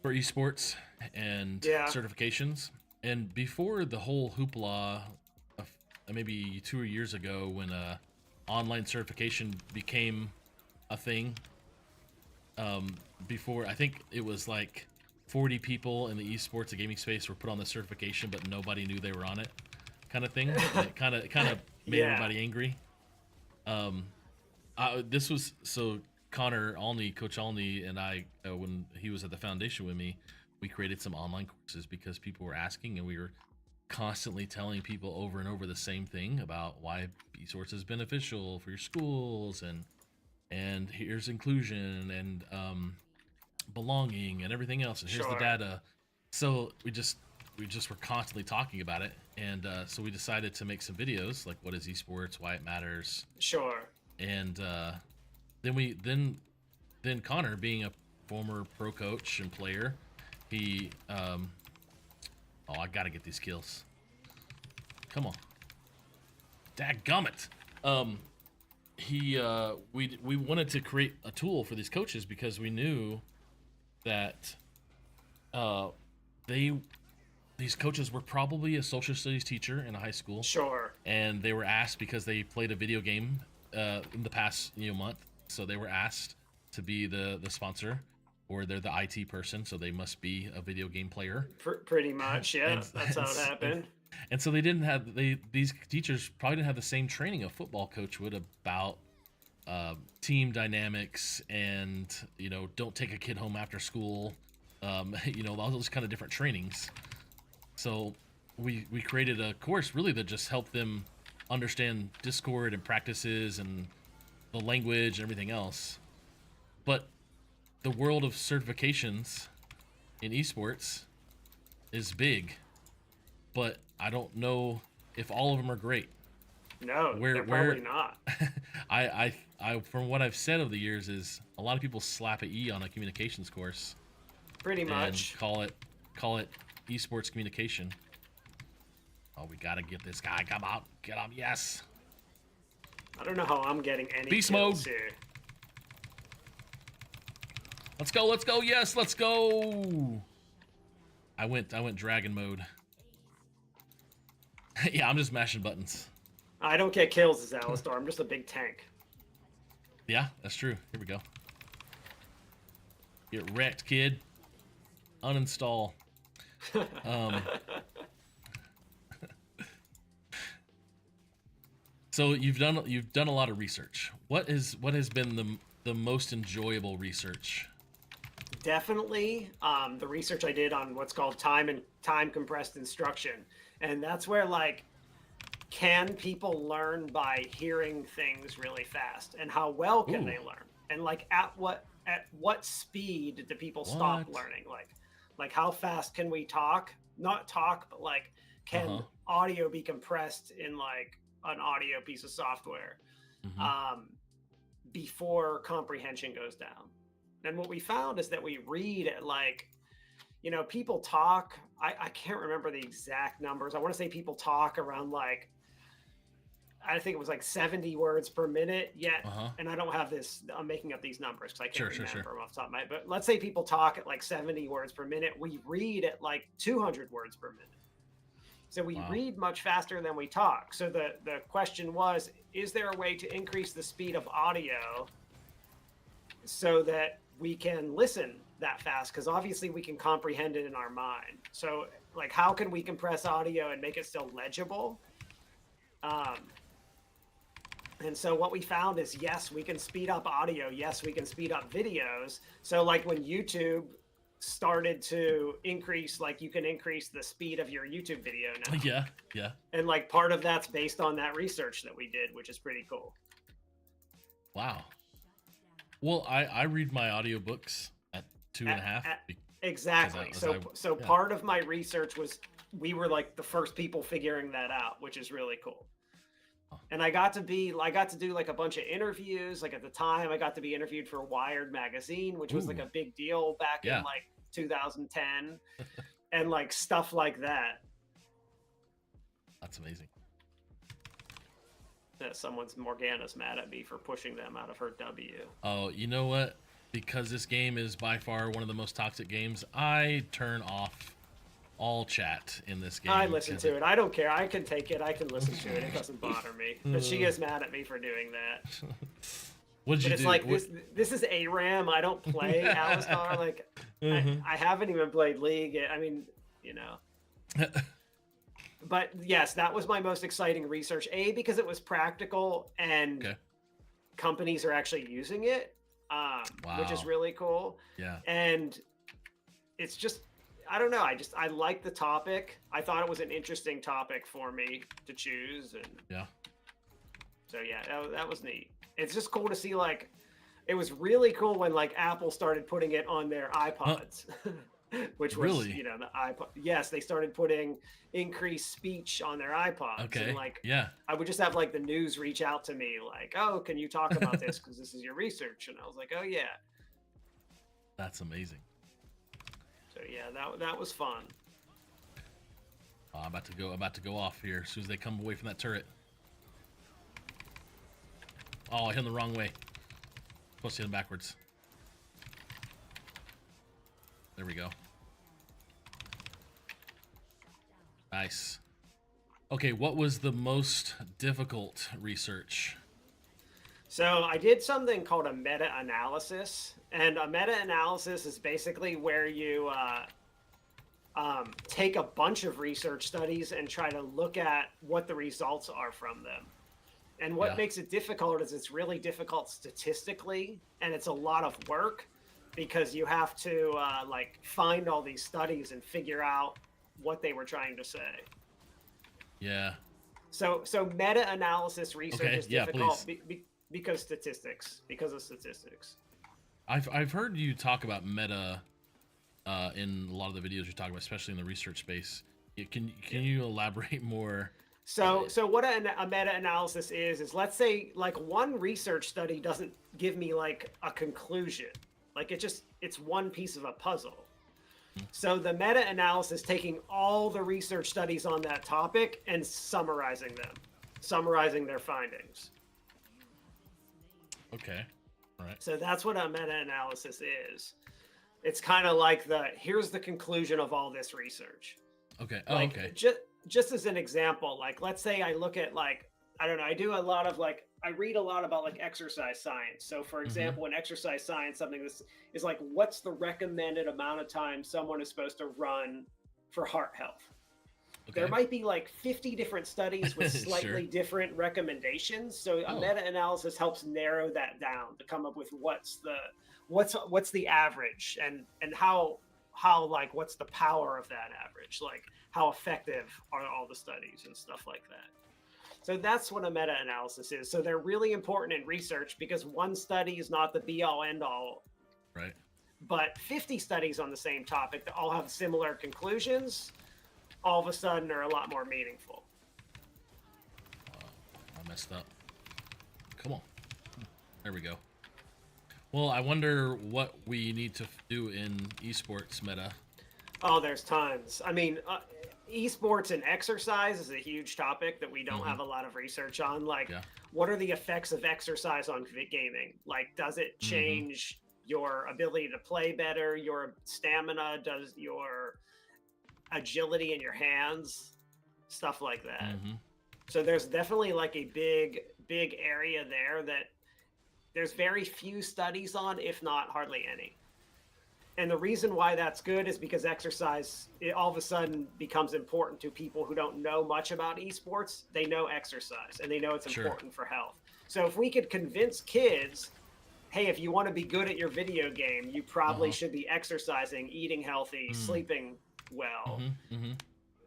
esports and certifications. And before the whole hoopla, of maybe 2 years ago, when online certification became a thing, before, I think it was like 40 people in the esports and gaming space were put on the certification, but nobody knew they were on it, kind of thing. And it kind of made everybody angry. This was so Connor Alney, Coach Alney, and I, when he was at the foundation with me, we created some online courses because people were asking, and we were constantly telling people over and over the same thing about why esports is beneficial for your schools, and here's inclusion and belonging and everything else, and here's the data. So we just were constantly talking about it, and so we decided to make some videos like what is esports, why it matters. And then Connor, being a former pro coach and player, he I gotta get these kills. Come on. Dadgummit. We wanted to create a tool for these coaches because we knew that these coaches were probably a social studies teacher in a high school. And they were asked because they played a video game in the past month, so they were asked to be the sponsor, or they're the IT person, so they must be a video game player. Pretty much, yeah. That's how it happened. And so they didn't have these teachers probably didn't have the same training a football coach would about team dynamics and don't take a kid home after school, all those kind of different trainings. So we created a course really that just helped them understand Discord and practices and the language and everything else. But the world of certifications in esports is big, but I don't know if all of them are great. No, they're probably not. I from what I've said over the years is a lot of people slap a E on a communications course. Pretty much. And call it esports communication. Oh, we gotta get this guy. Come out, get him. Yes. I don't know how I'm getting any beast kills mode here. Let's go. Let's go. Yes, let's go. I went dragon mode. Yeah, I'm just mashing buttons. I don't get kills as Alistar. I'm just a big tank. Yeah, that's true. Here we go. Get wrecked, kid. Uninstall. So you've done a lot of research. What has been the most enjoyable research? Definitely the research I did on what's called time compressed instruction, and that's where can people learn by hearing things really fast, and how well can they learn, and at what speed do people stop learning? Like how fast can we talk? Not talk, but can audio be compressed in an audio piece of software before comprehension goes down? And what we found is that we read at people talk. I can't remember the exact numbers. I want to say people talk around I think it was 70 words per minute yet. And I don't have this, I'm making up these numbers because I can't remember them off the top of my head. But let's say people talk at 70 words per minute. We read at 200 words per minute. So we read much faster than we talk. So the question was, is there a way to increase the speed of audio so that we can listen that fast? Because obviously we can comprehend it in our mind. So how can we compress audio and make it still legible? And so what we found is, yes, we can speed up audio. Yes, we can speed up videos. So when YouTube started to increase, you can increase the speed of your YouTube video now. Yeah. And part of that's based on that research that we did, which is pretty cool. Wow. Well, I read my audiobooks at 2.5. Exactly. So part of my research was we were the first people figuring that out, which is really cool. And I got to do like a bunch of interviews. Like at the time, I got to be interviewed for Wired magazine, which was like a big deal back in like 2010, and like stuff like that. That's amazing. Morgana's mad at me for pushing them out of her W. Oh, you know what? Because this game is by far one of the most toxic games, I turn off all chat in this game. I listen to it. I don't care. I can take it. I can listen to it. It doesn't bother me. But she is mad at me for doing that. What'd you do? It's like this is ARAM. I don't play Alistar. Like I haven't even played League. I mean, you know. But yes, that was my most exciting research. Because it was practical and companies are actually using it, which is really cool. Yeah. And it's just, I don't know. I like the topic. I thought it was an interesting topic for me to choose. And so yeah, that was neat. It's just cool to see, like, it was really cool when like Apple started putting it on their iPods. Which was, you know, the iPod. Yes, they started putting increased speech on their iPods. Okay. And like, I would just have like the news reach out to me, like, "Oh, can you talk about this? Because this is your research." And I was like, "Oh yeah." That's amazing. So yeah, that was fun. Oh, I'm about to go off here as soon as they come away from that turret. Oh, I hit him the wrong way. Supposed to hit him backwards. There we go. Nice. Okay, what was the most difficult research? So I did something called a meta-analysis. And a meta-analysis is basically where you take a bunch of research studies and try to look at what the results are from them. And what makes it difficult is it's really difficult statistically, and it's a lot of work, because you have to like find all these studies and figure out what they were trying to say. Yeah. So meta-analysis research is difficult because of statistics. I've heard you talk about meta in a lot of the videos you're talking about, especially in the research space. Can you elaborate more? So what a meta-analysis is let's say like one research study doesn't give me like a conclusion. Like it's one piece of a puzzle. So the meta-analysis taking all the research studies on that topic and summarizing their findings. Okay. All right. So that's what a meta-analysis is. It's kind of like here's the conclusion of all this research. Okay. Like, okay. Just as an example, like let's say I look at like, I don't know, I read a lot about like exercise science. So for example, in exercise science, something is like, what's the recommended amount of time someone is supposed to run for heart health? Okay. There might be like 50 different studies with slightly different recommendations. So a meta-analysis helps narrow that down to come up with what's the average and how like what's the power of that average, like how effective are all the studies and stuff like that. So that's what a meta-analysis is. So they're really important in research because one study is not the be-all, end-all. Right. But 50 studies on the same topic that all have similar conclusions, all of a sudden are a lot more meaningful. I messed up. Come on. There we go. Well, I wonder what we need to do in esports meta. Oh, there's tons. I mean, esports and exercise is a huge topic that we don't have a lot of research on. Like, what are the effects of exercise on gaming? Like, does it change your ability to play better, your stamina, does your agility in your hands, stuff like that. So there's definitely like a big area there that there's very few studies on, if not hardly any. And the reason why that's good is because exercise, it all of a sudden becomes important to people who don't know much about esports. They know exercise and they know it's important for health. So if we could convince kids, hey, if you want to be good at your video game, you probably should be exercising, eating healthy, sleeping well.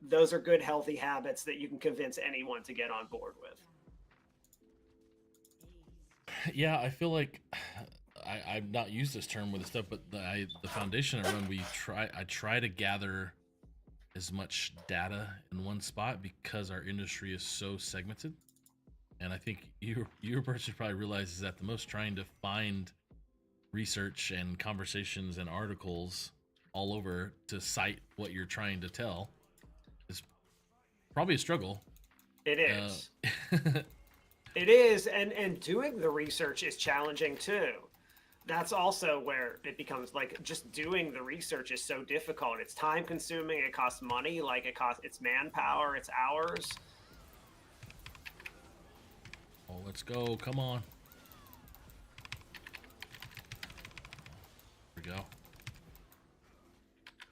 Those are good, healthy habits that you can convince anyone to get on board with. Yeah, I feel like I've not used this term with the stuff, but the foundation I run, I try to gather as much data in one spot because our industry is so segmented and I think you're a person who probably realizes that the most, trying to find research and conversations and articles all over to cite what you're trying to tell is probably a struggle. It is. It is, and doing the research is challenging too. That's also where it becomes like, just doing the research is so difficult. It's time consuming, it costs money, like it's manpower, it's hours. Oh, let's go. Come on. Here we go.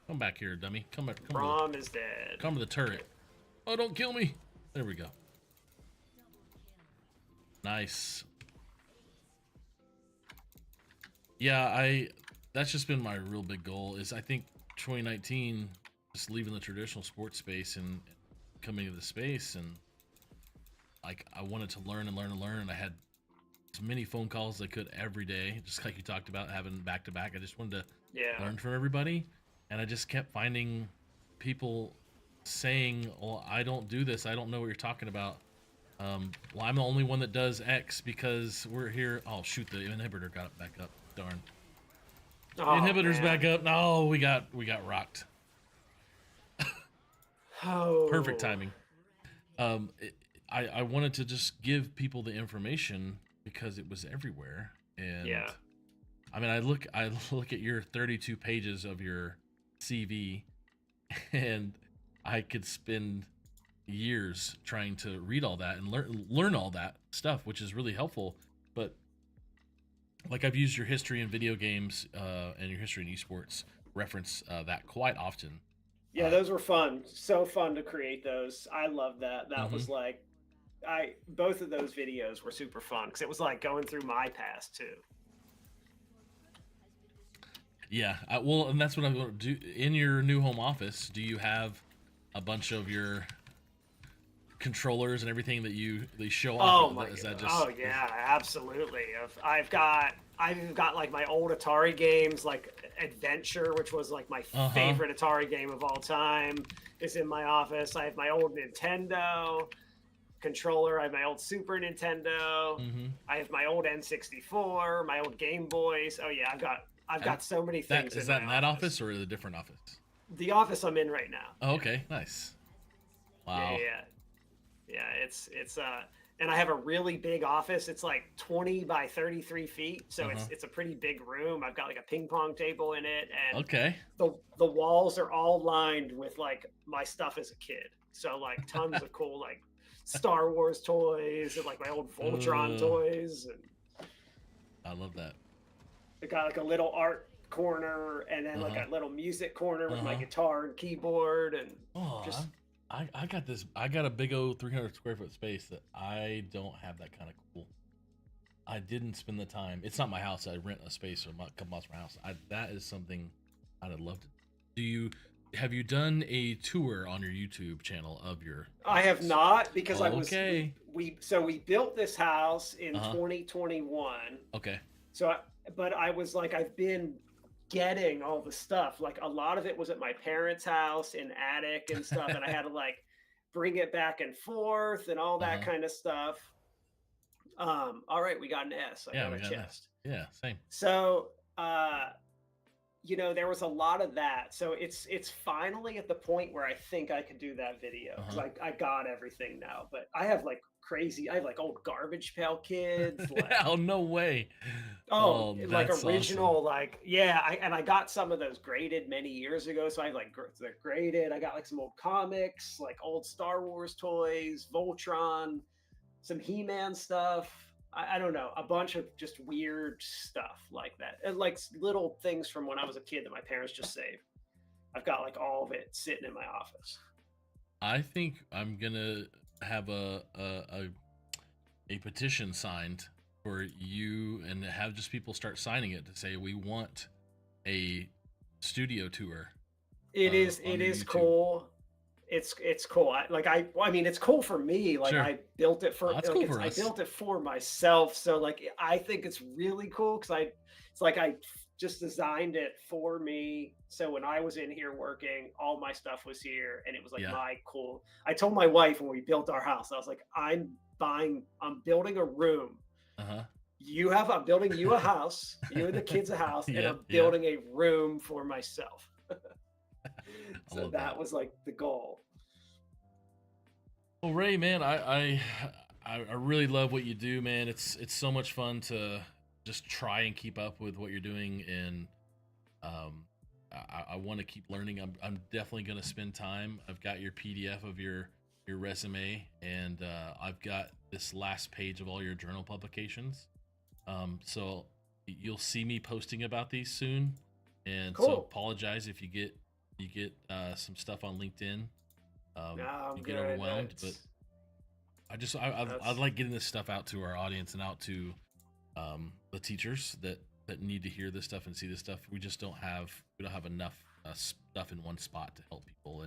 Come back here, dummy. Come back. Rom is dead. Come to the turret. Oh, don't kill me. There we go. Nice. Yeah, that's just been my real big goal, is I think 2019, just leaving the traditional sports space and coming to the space, and like I wanted to learn and learn and learn, and I had as many phone calls as I could every day, just like you talked about, having back to back. I just wanted to learn from everybody, and I just kept finding people saying, well, I don't do this, I don't know what you're talking about. Well, I'm the only one that does X because we're here. Oh shoot, the inhibitor got back up. Darn. The inhibitor's back up. No, we got rocked. Perfect timing. I wanted to just give people the information because it was everywhere. And I mean, I look at your 32 pages of your CV, and I could spend years trying to read all that and learn all that stuff, which is really helpful. But like, I've used your history in video games and your history in esports, reference that quite often. Yeah, those were fun. So fun to create those. I love that. That was like, both of those videos were super fun because it was like going through my past too. Yeah, well, and that's what I'm going to do in your new home office. Do you have a bunch of your controllers and everything that they show off? Oh my is god! That just... Oh yeah, absolutely. I've got like my old Atari games, like Adventure, which was like my favorite Atari game of all time, is in my office. I have my old Nintendo controller. I have my old Super Nintendo. I have my old N64, my old Game Boys. Oh yeah, I've got so many things. Is that in that office or a different office? The office I'm in right now. Oh, okay, nice. Wow. Yeah, it's and I have a really big office. It's like 20 by 33 feet, so it's a pretty big room. I've got like a ping pong table in it, and the walls are all lined with like my stuff as a kid. So like tons of cool like Star Wars toys and like my old Voltron toys, and I love that. I got like a little art corner, and then like a little music corner with my guitar and keyboard, and just. I got a big old 300 square foot space that I don't have that kind of cool. I didn't spend the time. It's not my house. I rent a space or a couple miles from my house. That is something I'd love to. Have you done a tour on your YouTube channel of your? I have not, because we built this house in 2021. Okay. So, but I was like, I've been getting all the stuff. Like a lot of it was at my parents' house in attic and stuff, and I had to like bring it back and forth and all that kind of stuff. All right, we got an S. I got a chest. Yeah, same. So there was a lot of that. So it's finally at the point where I think I could do that video, because I got everything now. But I have like old Garbage Pail Kids. Like, oh, no way. Oh, like original, awesome. I got some of those graded many years ago. So I have like they're graded. I got like some old comics, like old Star Wars toys, Voltron, some He-Man stuff. I don't know, a bunch of just weird stuff like that, and like little things from when I was a kid that my parents just saved. I've got like all of it sitting in my office. I think I'm gonna have a petition signed for you, and have just people start signing it to say we want a studio tour. It is cool. It's cool. I mean, it's cool for me. Like, sure. I built it for, I built it for myself. So like, I think it's really cool because it's like I just designed it for me. So when I was in here working, all my stuff was here, and it was like my cool. I told my wife when we built our house, I was like, I'm I'm building a room. Uh-huh. I'm building you a house, you and the kids a house, and I'm building a room for myself. So that was like the goal. Well, Ray, man, I really love what you do, man. It's so much fun to just try and keep up with what you're doing, and I want to keep learning. I'm definitely going to spend time. I've got your PDF of your resume, and I've got this last page of all your journal publications. So you'll see me posting about these soon, and so apologize if you get some stuff on LinkedIn. You get overwhelmed, but I like getting this stuff out to our audience and out to the teachers that need to hear this stuff and see this stuff. We don't have enough stuff in one spot to help people,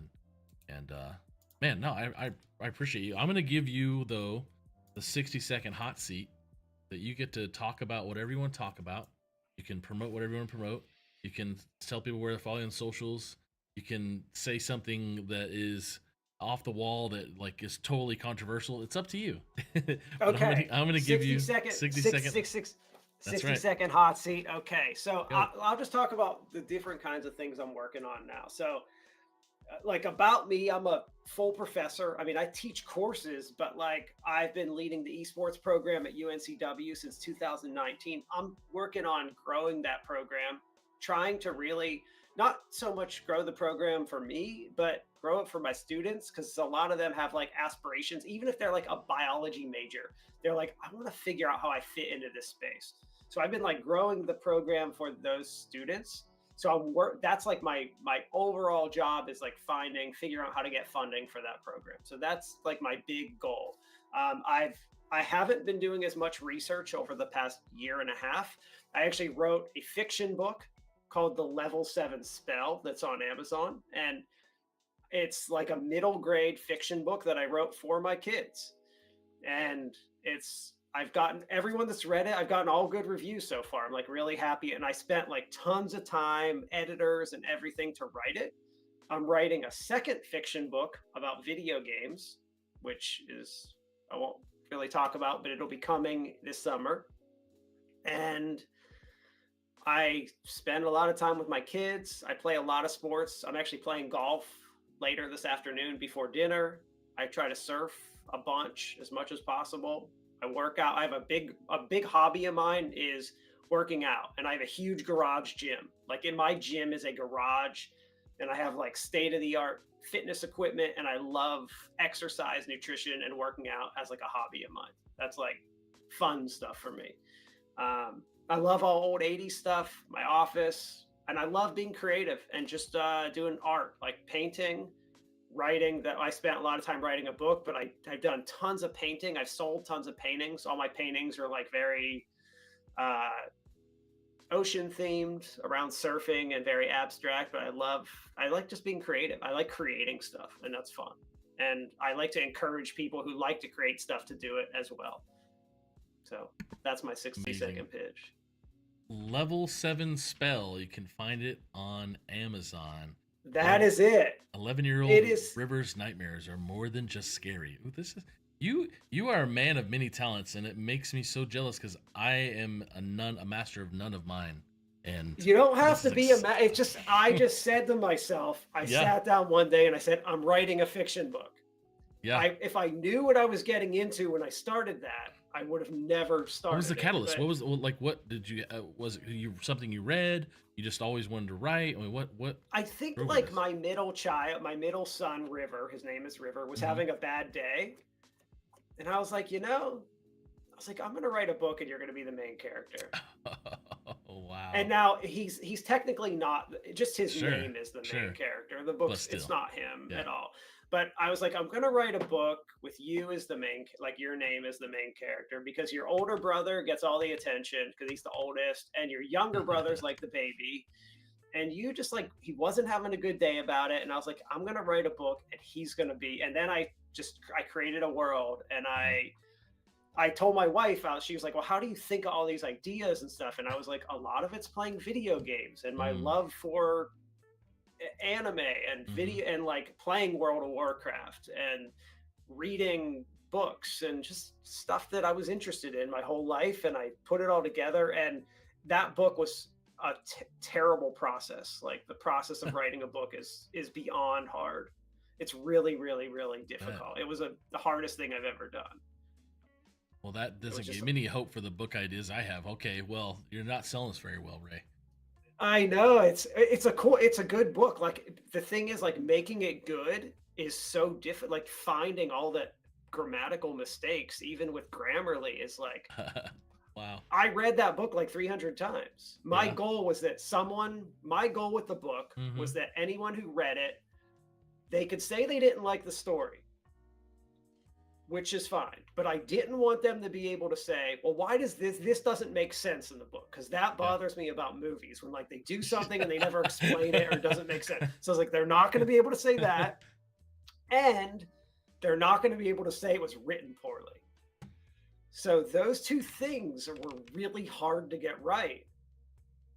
and man, no, I appreciate you. I'm gonna give you though the 60-second hot seat that you get to talk about whatever you want to talk about. You can promote whatever you want to promote. You can tell people where to follow you on socials. You can say something that is off the wall that like is totally controversial. It's up to you. Okay. I'm gonna give you 60 second hot seat. Okay, so I'll just talk about the different kinds of things I'm working on now. So like about me, I'm a full professor. I mean, I teach courses, but like I've been leading the esports program at UNCW since 2019. I'm working on growing that program, trying to really not so much grow the program for me, but grow it for my students, because a lot of them have like aspirations. Even if they're like a biology major, they're like, I want to figure out how I fit into this space. So I've been like growing the program for those students. So that's like my overall job is like figuring out how to get funding for that program. So that's like my big goal. I haven't been doing as much research over the past year and a half. I actually wrote a fiction book called The Level 7 Spell that's on Amazon. And it's like a middle grade fiction book that I wrote for my kids. And I've gotten everyone that's read it. I've gotten all good reviews so far. I'm like really happy. And I spent like tons of time, editors and everything to write it. I'm writing a second fiction book about video games, which I won't really talk about, but it'll be coming this summer. And I spend a lot of time with my kids. I play a lot of sports. I'm actually playing golf later this afternoon before dinner. I try to surf a bunch as much as possible. I work out. I have a big hobby of mine is working out, and I have a huge garage gym. Like in my gym is a garage, and I have like state-of-the-art fitness equipment, and I love exercise, nutrition, and working out as like a hobby of mine. That's like fun stuff for me. I love all old 80s stuff, my office, and I love being creative and just doing art, like painting, writing. That I spent a lot of time writing a book, but I've done tons of painting. I've sold tons of paintings. All my paintings are like very ocean themed, around surfing, and very abstract, but I like just being creative. I like creating stuff, and that's fun. And I like to encourage people who like to create stuff to do it as well. So that's my 60-second pitch. Level 7 Spell. You can find it on Amazon. That is it. 11-year-old River's nightmares are more than just scary. Ooh, this is you are a man of many talents, and it makes me so jealous because I am a master of none of mine. And you don't have to be it's just I just said to myself, I sat down one day and I said, I'm writing a fiction book. Yeah. If I knew what I was getting into when I started that, I would have never started. What was the catalyst? What did you was it something you read? You just always wanted to write? I mean, what I think like my middle son, River, his name is River, was having a bad day. And I was like, I'm going to write a book and you're going to be the main character. Oh, wow. And now he's technically not, just his name is the main character. The book, it's not him at all. But I was like, I'm going to write a book with you as the main, like your name is the main character, because your older brother gets all the attention because he's the oldest, and your younger brother's like the baby. And you just like, he wasn't having a good day about it. And I was like, I'm going to write a book and he's going to be, and then I created a world, and I told my wife, she was like, well, how do you think of all these ideas and stuff? And I was like, a lot of it's playing video games and my love for anime and video and like playing World of Warcraft and reading books and just stuff that I was interested in my whole life. And I put it all together. And that book was a terrible process. Like the process of writing a book is beyond hard. It's really, really, really difficult. It was the hardest thing I've ever done. Well, that doesn't give me any hope for the book ideas I have. Okay, well, you're not selling this very well, Ray. I know it's a good book. Like the thing is, like making it good is so difficult. Like finding all the grammatical mistakes, even with Grammarly, is like, wow. I read that book like 300 times. My goal was that my goal with the book was that anyone who read it, they could say they didn't like the story, which is fine. But I didn't want them to be able to say, well, why does this doesn't make sense in the book? Because that bothers me about movies when like they do something and they never explain it or it doesn't make sense. So I was like, they're not going to be able to say that. And they're not going to be able to say it was written poorly. So those two things were really hard to get right.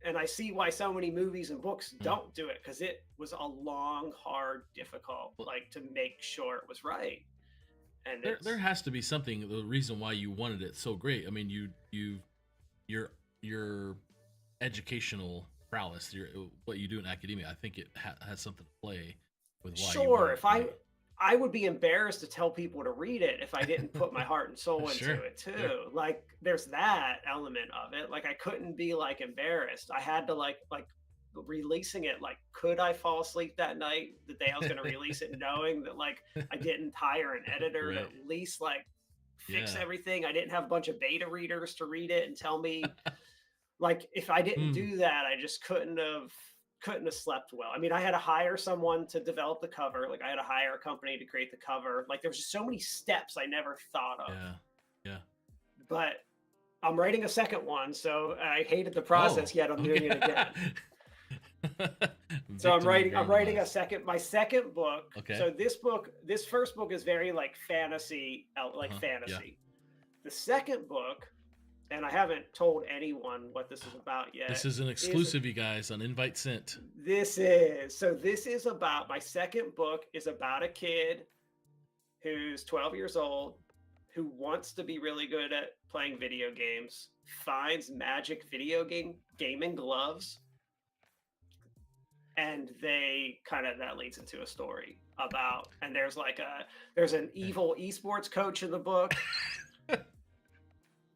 And I see why so many movies and books don't do it, because it was a long, hard, difficult, like to make sure it was right. And there has to be something, the reason why you wanted it so great. I mean, your educational prowess, what you do in academia, I think it has something to play with why. Sure, if I would be embarrassed to tell people to read it if I didn't put my heart and soul into it too. Sure. Like there's that element of it. Like I couldn't be like embarrassed. I had to like releasing it. Like, could I fall asleep that night, the day I was going to release it, knowing that like I didn't hire an editor to at least like fix everything. I didn't have a bunch of beta readers to read it and tell me like, if I didn't do that, I just couldn't have slept well. I mean, I had to hire someone to develop the cover. Like I had to hire a company to create the cover. Like there was just so many steps I never thought of. Yeah. But I'm writing a second one, so I hated the process, yet I'm doing it again. So I'm writing my second book. Okay. So this first book is very like fantasy, fantasy. Yeah. The second book, and I haven't told anyone what this is about yet. This is an exclusive, you guys, on Invite Sent. This is about, my second book is about a kid who's 12 years old, who wants to be really good at playing video games, finds magic video gaming gloves, and that leads into a story about, and there's an evil esports coach in the book.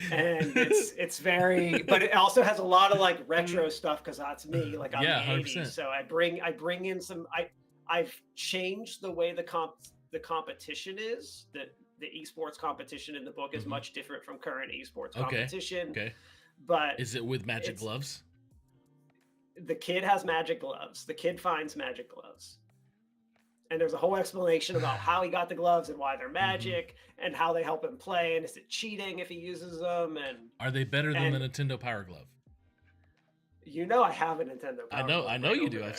And it's very, but it also has a lot of like retro stuff, because that's me. Like I'm the 80s, so I bring in some. I've changed the way the competition is. The esports competition in the book is much different from current esports competition. Okay. But is it with magic gloves? The kid has magic gloves. The kid finds magic gloves. And there's a whole explanation about how he got the gloves and why they're magic and how they help him play. And is it cheating if he uses them? And are they better than the Nintendo Power Glove? You know, I have a Nintendo Power Glove. I know you do. There. I've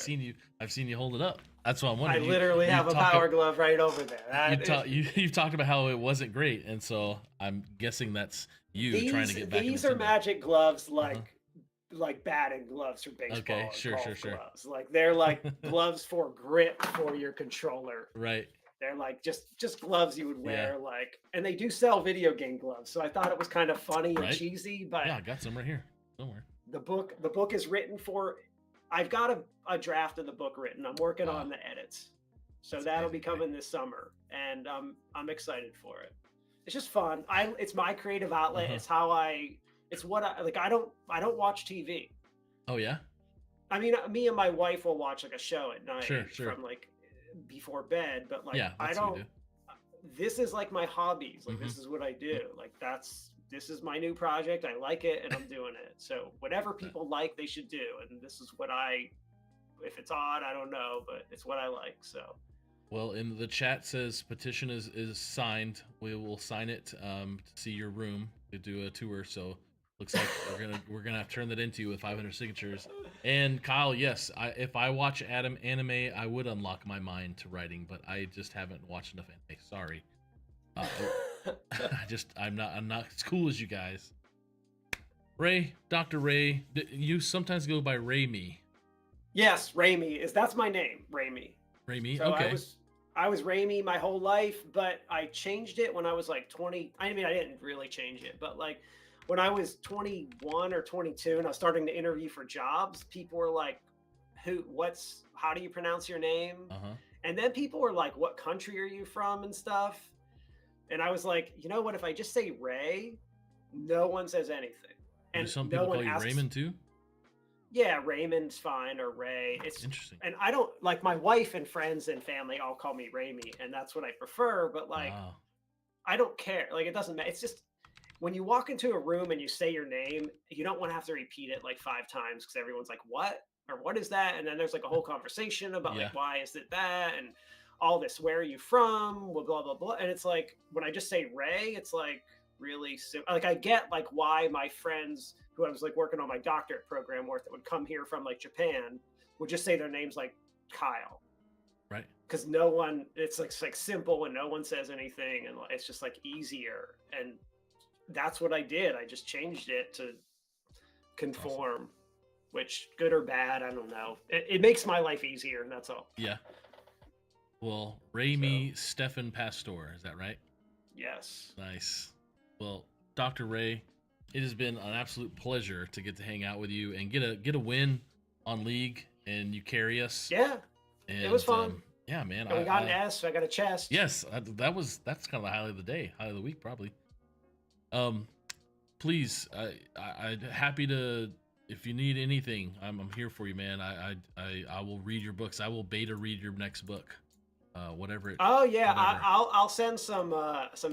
seen you hold it up. That's what I'm wondering. I literally have a Power Glove right over there. You've talked about how it wasn't great, and so I'm guessing that's you trying to get back. These are magic gloves, like batting gloves for baseball. Okay, sure. Gloves. Like they're like gloves for grip for your controller. Right. They're like just gloves you would wear, and they do sell video game gloves. So I thought it was kind of funny and cheesy, but I got some right here somewhere. The book is written for. I've got a draft of the book written. I'm working on the edits, so that'll be coming this summer, and I'm excited for it. It's just fun. It's my creative outlet. It's how it's what I like. I don't watch TV. Oh yeah. I mean, me and my wife will watch like a show at night from like before bed, but like I don't. This is like my hobbies. Like this is what I do. Like this is my new project. I like it and I'm doing it. So whatever people like, they should do. And this is what if it's odd, I don't know, but it's what I like. So. Well, in the chat says petition is signed. We will sign it to see your room, to do a tour. So looks like we're gonna have to turn that into with 500 signatures. And Kyle, yes, if I watch anime, I would unlock my mind to writing, but I just haven't watched enough anime. Sorry. I'm not as cool as you guys. Ray, Dr. Ray, you sometimes go by Ray Me. Yes, Ray Me that's my name, Ray Me. Ray Me, so okay. I was Raimi my whole life, but I changed it when I was like 20. I mean, I didn't really change it, but like when I was 21 or 22 and I was starting to interview for jobs, people were like, how do you pronounce your name? And then people were like, what country are you from and stuff? And I was like, you know what? If I just say Ray, no one says anything. And some no people one call you asks, Raymond too? Yeah, Raymond's fine, or Ray. It's interesting. And I don't like, my wife and friends and family all call me Raimi, and that's what I prefer. But like, I don't care. Like, it doesn't matter. It's just when you walk into a room and you say your name, you don't want to have to repeat it like 5 times because everyone's like, "What?" or "What is that?" And then there's like a whole conversation about like, why is it that, and all this. Where are you from? Blah blah blah. And it's like when I just say Ray, it's like really simple. Like I get like why my friends who I was like working on my doctorate program with that would come here from like Japan would just say their names like Kyle. Right. Because no one, it's like simple and no one says anything, and it's just like easier. And that's what I did. I just changed it to conform, which good or bad, I don't know. It makes my life easier, and that's all. Yeah. Well, Raimi Stefan Pastore, is that right? Yes. Nice. Well, Dr. Ray, it has been an absolute pleasure to get to hang out with you and get a win on League, and you carry us. Yeah. And, it was fun. Yeah, man. And we got an S. I got a chest. Yes, that's kind of the highlight of the day, highlight of the week, probably. Please, I'm happy to. If you need anything, I'm here for you, man. I will read your books. I will beta read your next book, whatever it. Oh yeah, whatever. I'll send some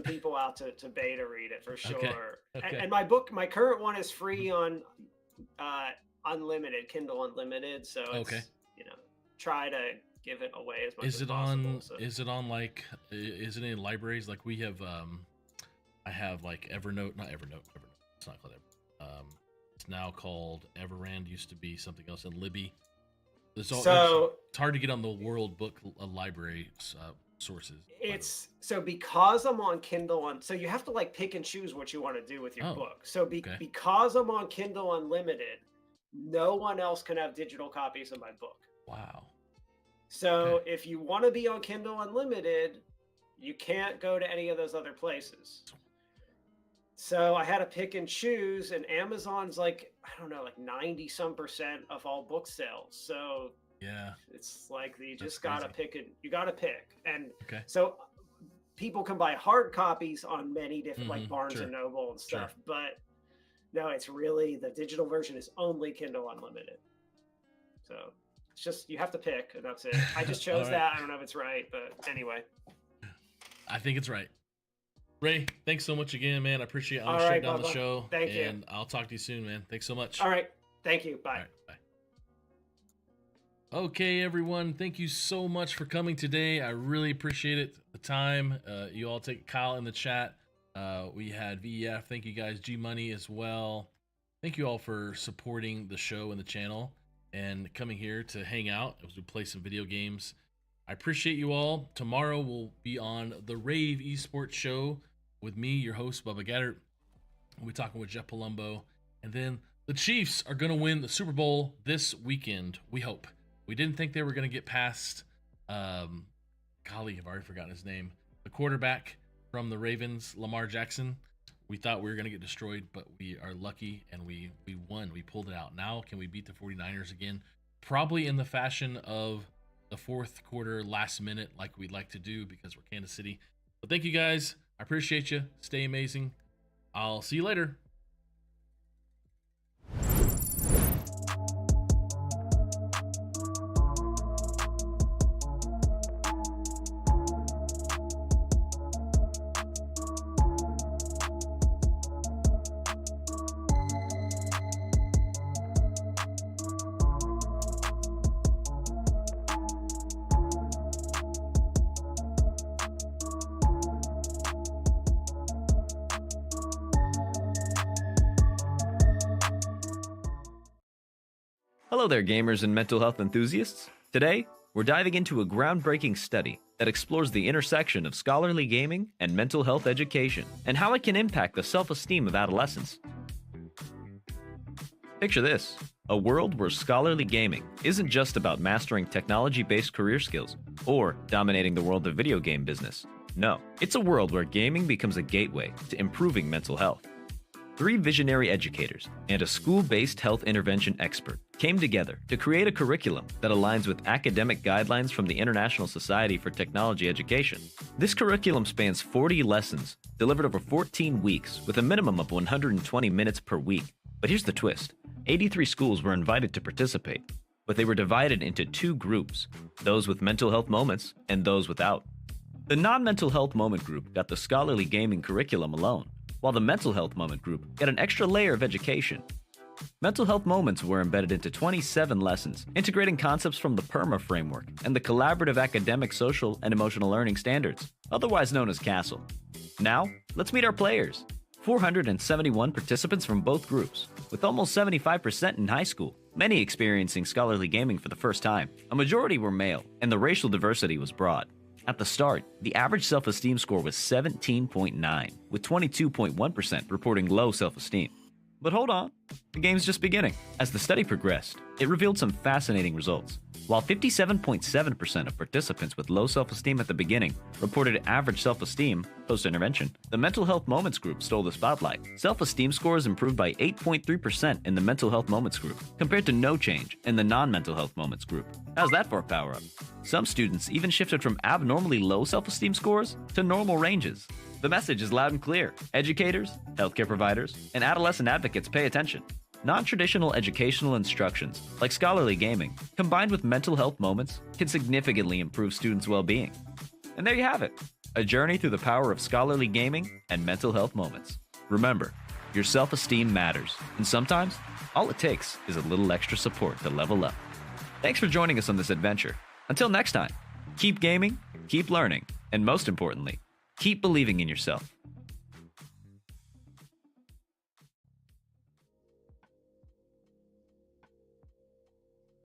people out to beta read it for sure. Okay. And my current one is free on Unlimited, Kindle Unlimited. So it's, try to give it away as much as possible. Is it in libraries? Like we have, I have like Evernote, not Evernote. It's not called Evernote. It's now called Everrand. Used to be something else in Libby. It's hard to get on the World Book Library sources. It's so because I'm on Kindle so you have to like pick and choose what you want to do with your book. So because I'm on Kindle Unlimited, no one else can have digital copies of my book. Wow. So if you want to be on Kindle Unlimited, you can't go to any of those other places. So I had to pick and choose, and Amazon's like, I don't know, like 90% of all book sales. So yeah, it's like you just gotta pick it. You gotta pick, and so people can buy hard copies on many different, like Barnes and Noble and stuff. But no, it's really the digital version is only Kindle Unlimited. So it's just you have to pick, and that's it. I just chose that. I don't know if it's right, but anyway, I think it's right. Ray, thanks so much again, man. I appreciate it. I'll shut down the show. Thank you. And I'll talk to you soon, man. Thanks so much. All right. Thank you. Bye. All right, bye. Okay, everyone. Thank you so much for coming today. I really appreciate it. The time. You all take Kyle in the chat. We had VEF. Thank you guys. G Money as well. Thank you all for supporting the show and the channel and coming here to hang out as we play some video games. I appreciate you all. Tomorrow we'll be on the Rave Esports show with me, your host, Bubba Gaddert. We'll be talking with Jeff Palumbo. And then the Chiefs are going to win the Super Bowl this weekend, we hope. We didn't think they were going to get past, golly, I've already forgotten his name, the quarterback from the Ravens, Lamar Jackson. We thought we were going to get destroyed, but we are lucky, and we won. We pulled it out. Now, can we beat the 49ers again? Probably in the fashion of the fourth quarter, last minute, like we'd like to do because we're Kansas City. But thank you guys. I appreciate you. Stay amazing. I'll see you later. Hello there, gamers and mental health enthusiasts. Today, we're diving into a groundbreaking study that explores the intersection of scholarly gaming and mental health education, and how it can impact the self-esteem of adolescents. Picture this, a world where scholarly gaming isn't just about mastering technology-based career skills or dominating the world of video game business. No, it's a world where gaming becomes a gateway to improving mental health. 3 visionary educators and a school-based health intervention expert came together to create a curriculum that aligns with academic guidelines from the International Society for Technology Education. This curriculum spans 40 lessons, delivered over 14 weeks with a minimum of 120 minutes per week. But here's the twist. 83 schools were invited to participate, but they were divided into 2 groups, those with mental health moments and those without. The non-mental health moment group got the scholarly gaming curriculum alone, while the mental health moment group got an extra layer of education. Mental health moments were embedded into 27 lessons, integrating concepts from the PERMA framework and the collaborative academic, social, and emotional learning standards, otherwise known as CASEL. Now, let's meet our players. 471 participants from both groups, with almost 75% in high school, many experiencing scholarly gaming for the first time. A majority were male, and the racial diversity was broad. At the start, the average self-esteem score was 17.9, with 22.1% reporting low self-esteem. But hold on, the game's just beginning. As the study progressed, it revealed some fascinating results. While 57.7% of participants with low self-esteem at the beginning reported average self-esteem post-intervention, the mental health moments group stole the spotlight. Self-esteem scores improved by 8.3% in the mental health moments group, compared to no change in the non-mental health moments group. How's that for a power-up? Some students even shifted from abnormally low self-esteem scores to normal ranges. The message is loud and clear. Educators, healthcare providers, and adolescent advocates pay attention. Non-traditional educational instructions, like scholarly gaming, combined with mental health moments, can significantly improve students' well-being. And there you have it, a journey through the power of scholarly gaming and mental health moments. Remember, your self-esteem matters, and sometimes all it takes is a little extra support to level up. Thanks for joining us on this adventure. Until next time, keep gaming, keep learning, and most importantly, keep believing in yourself.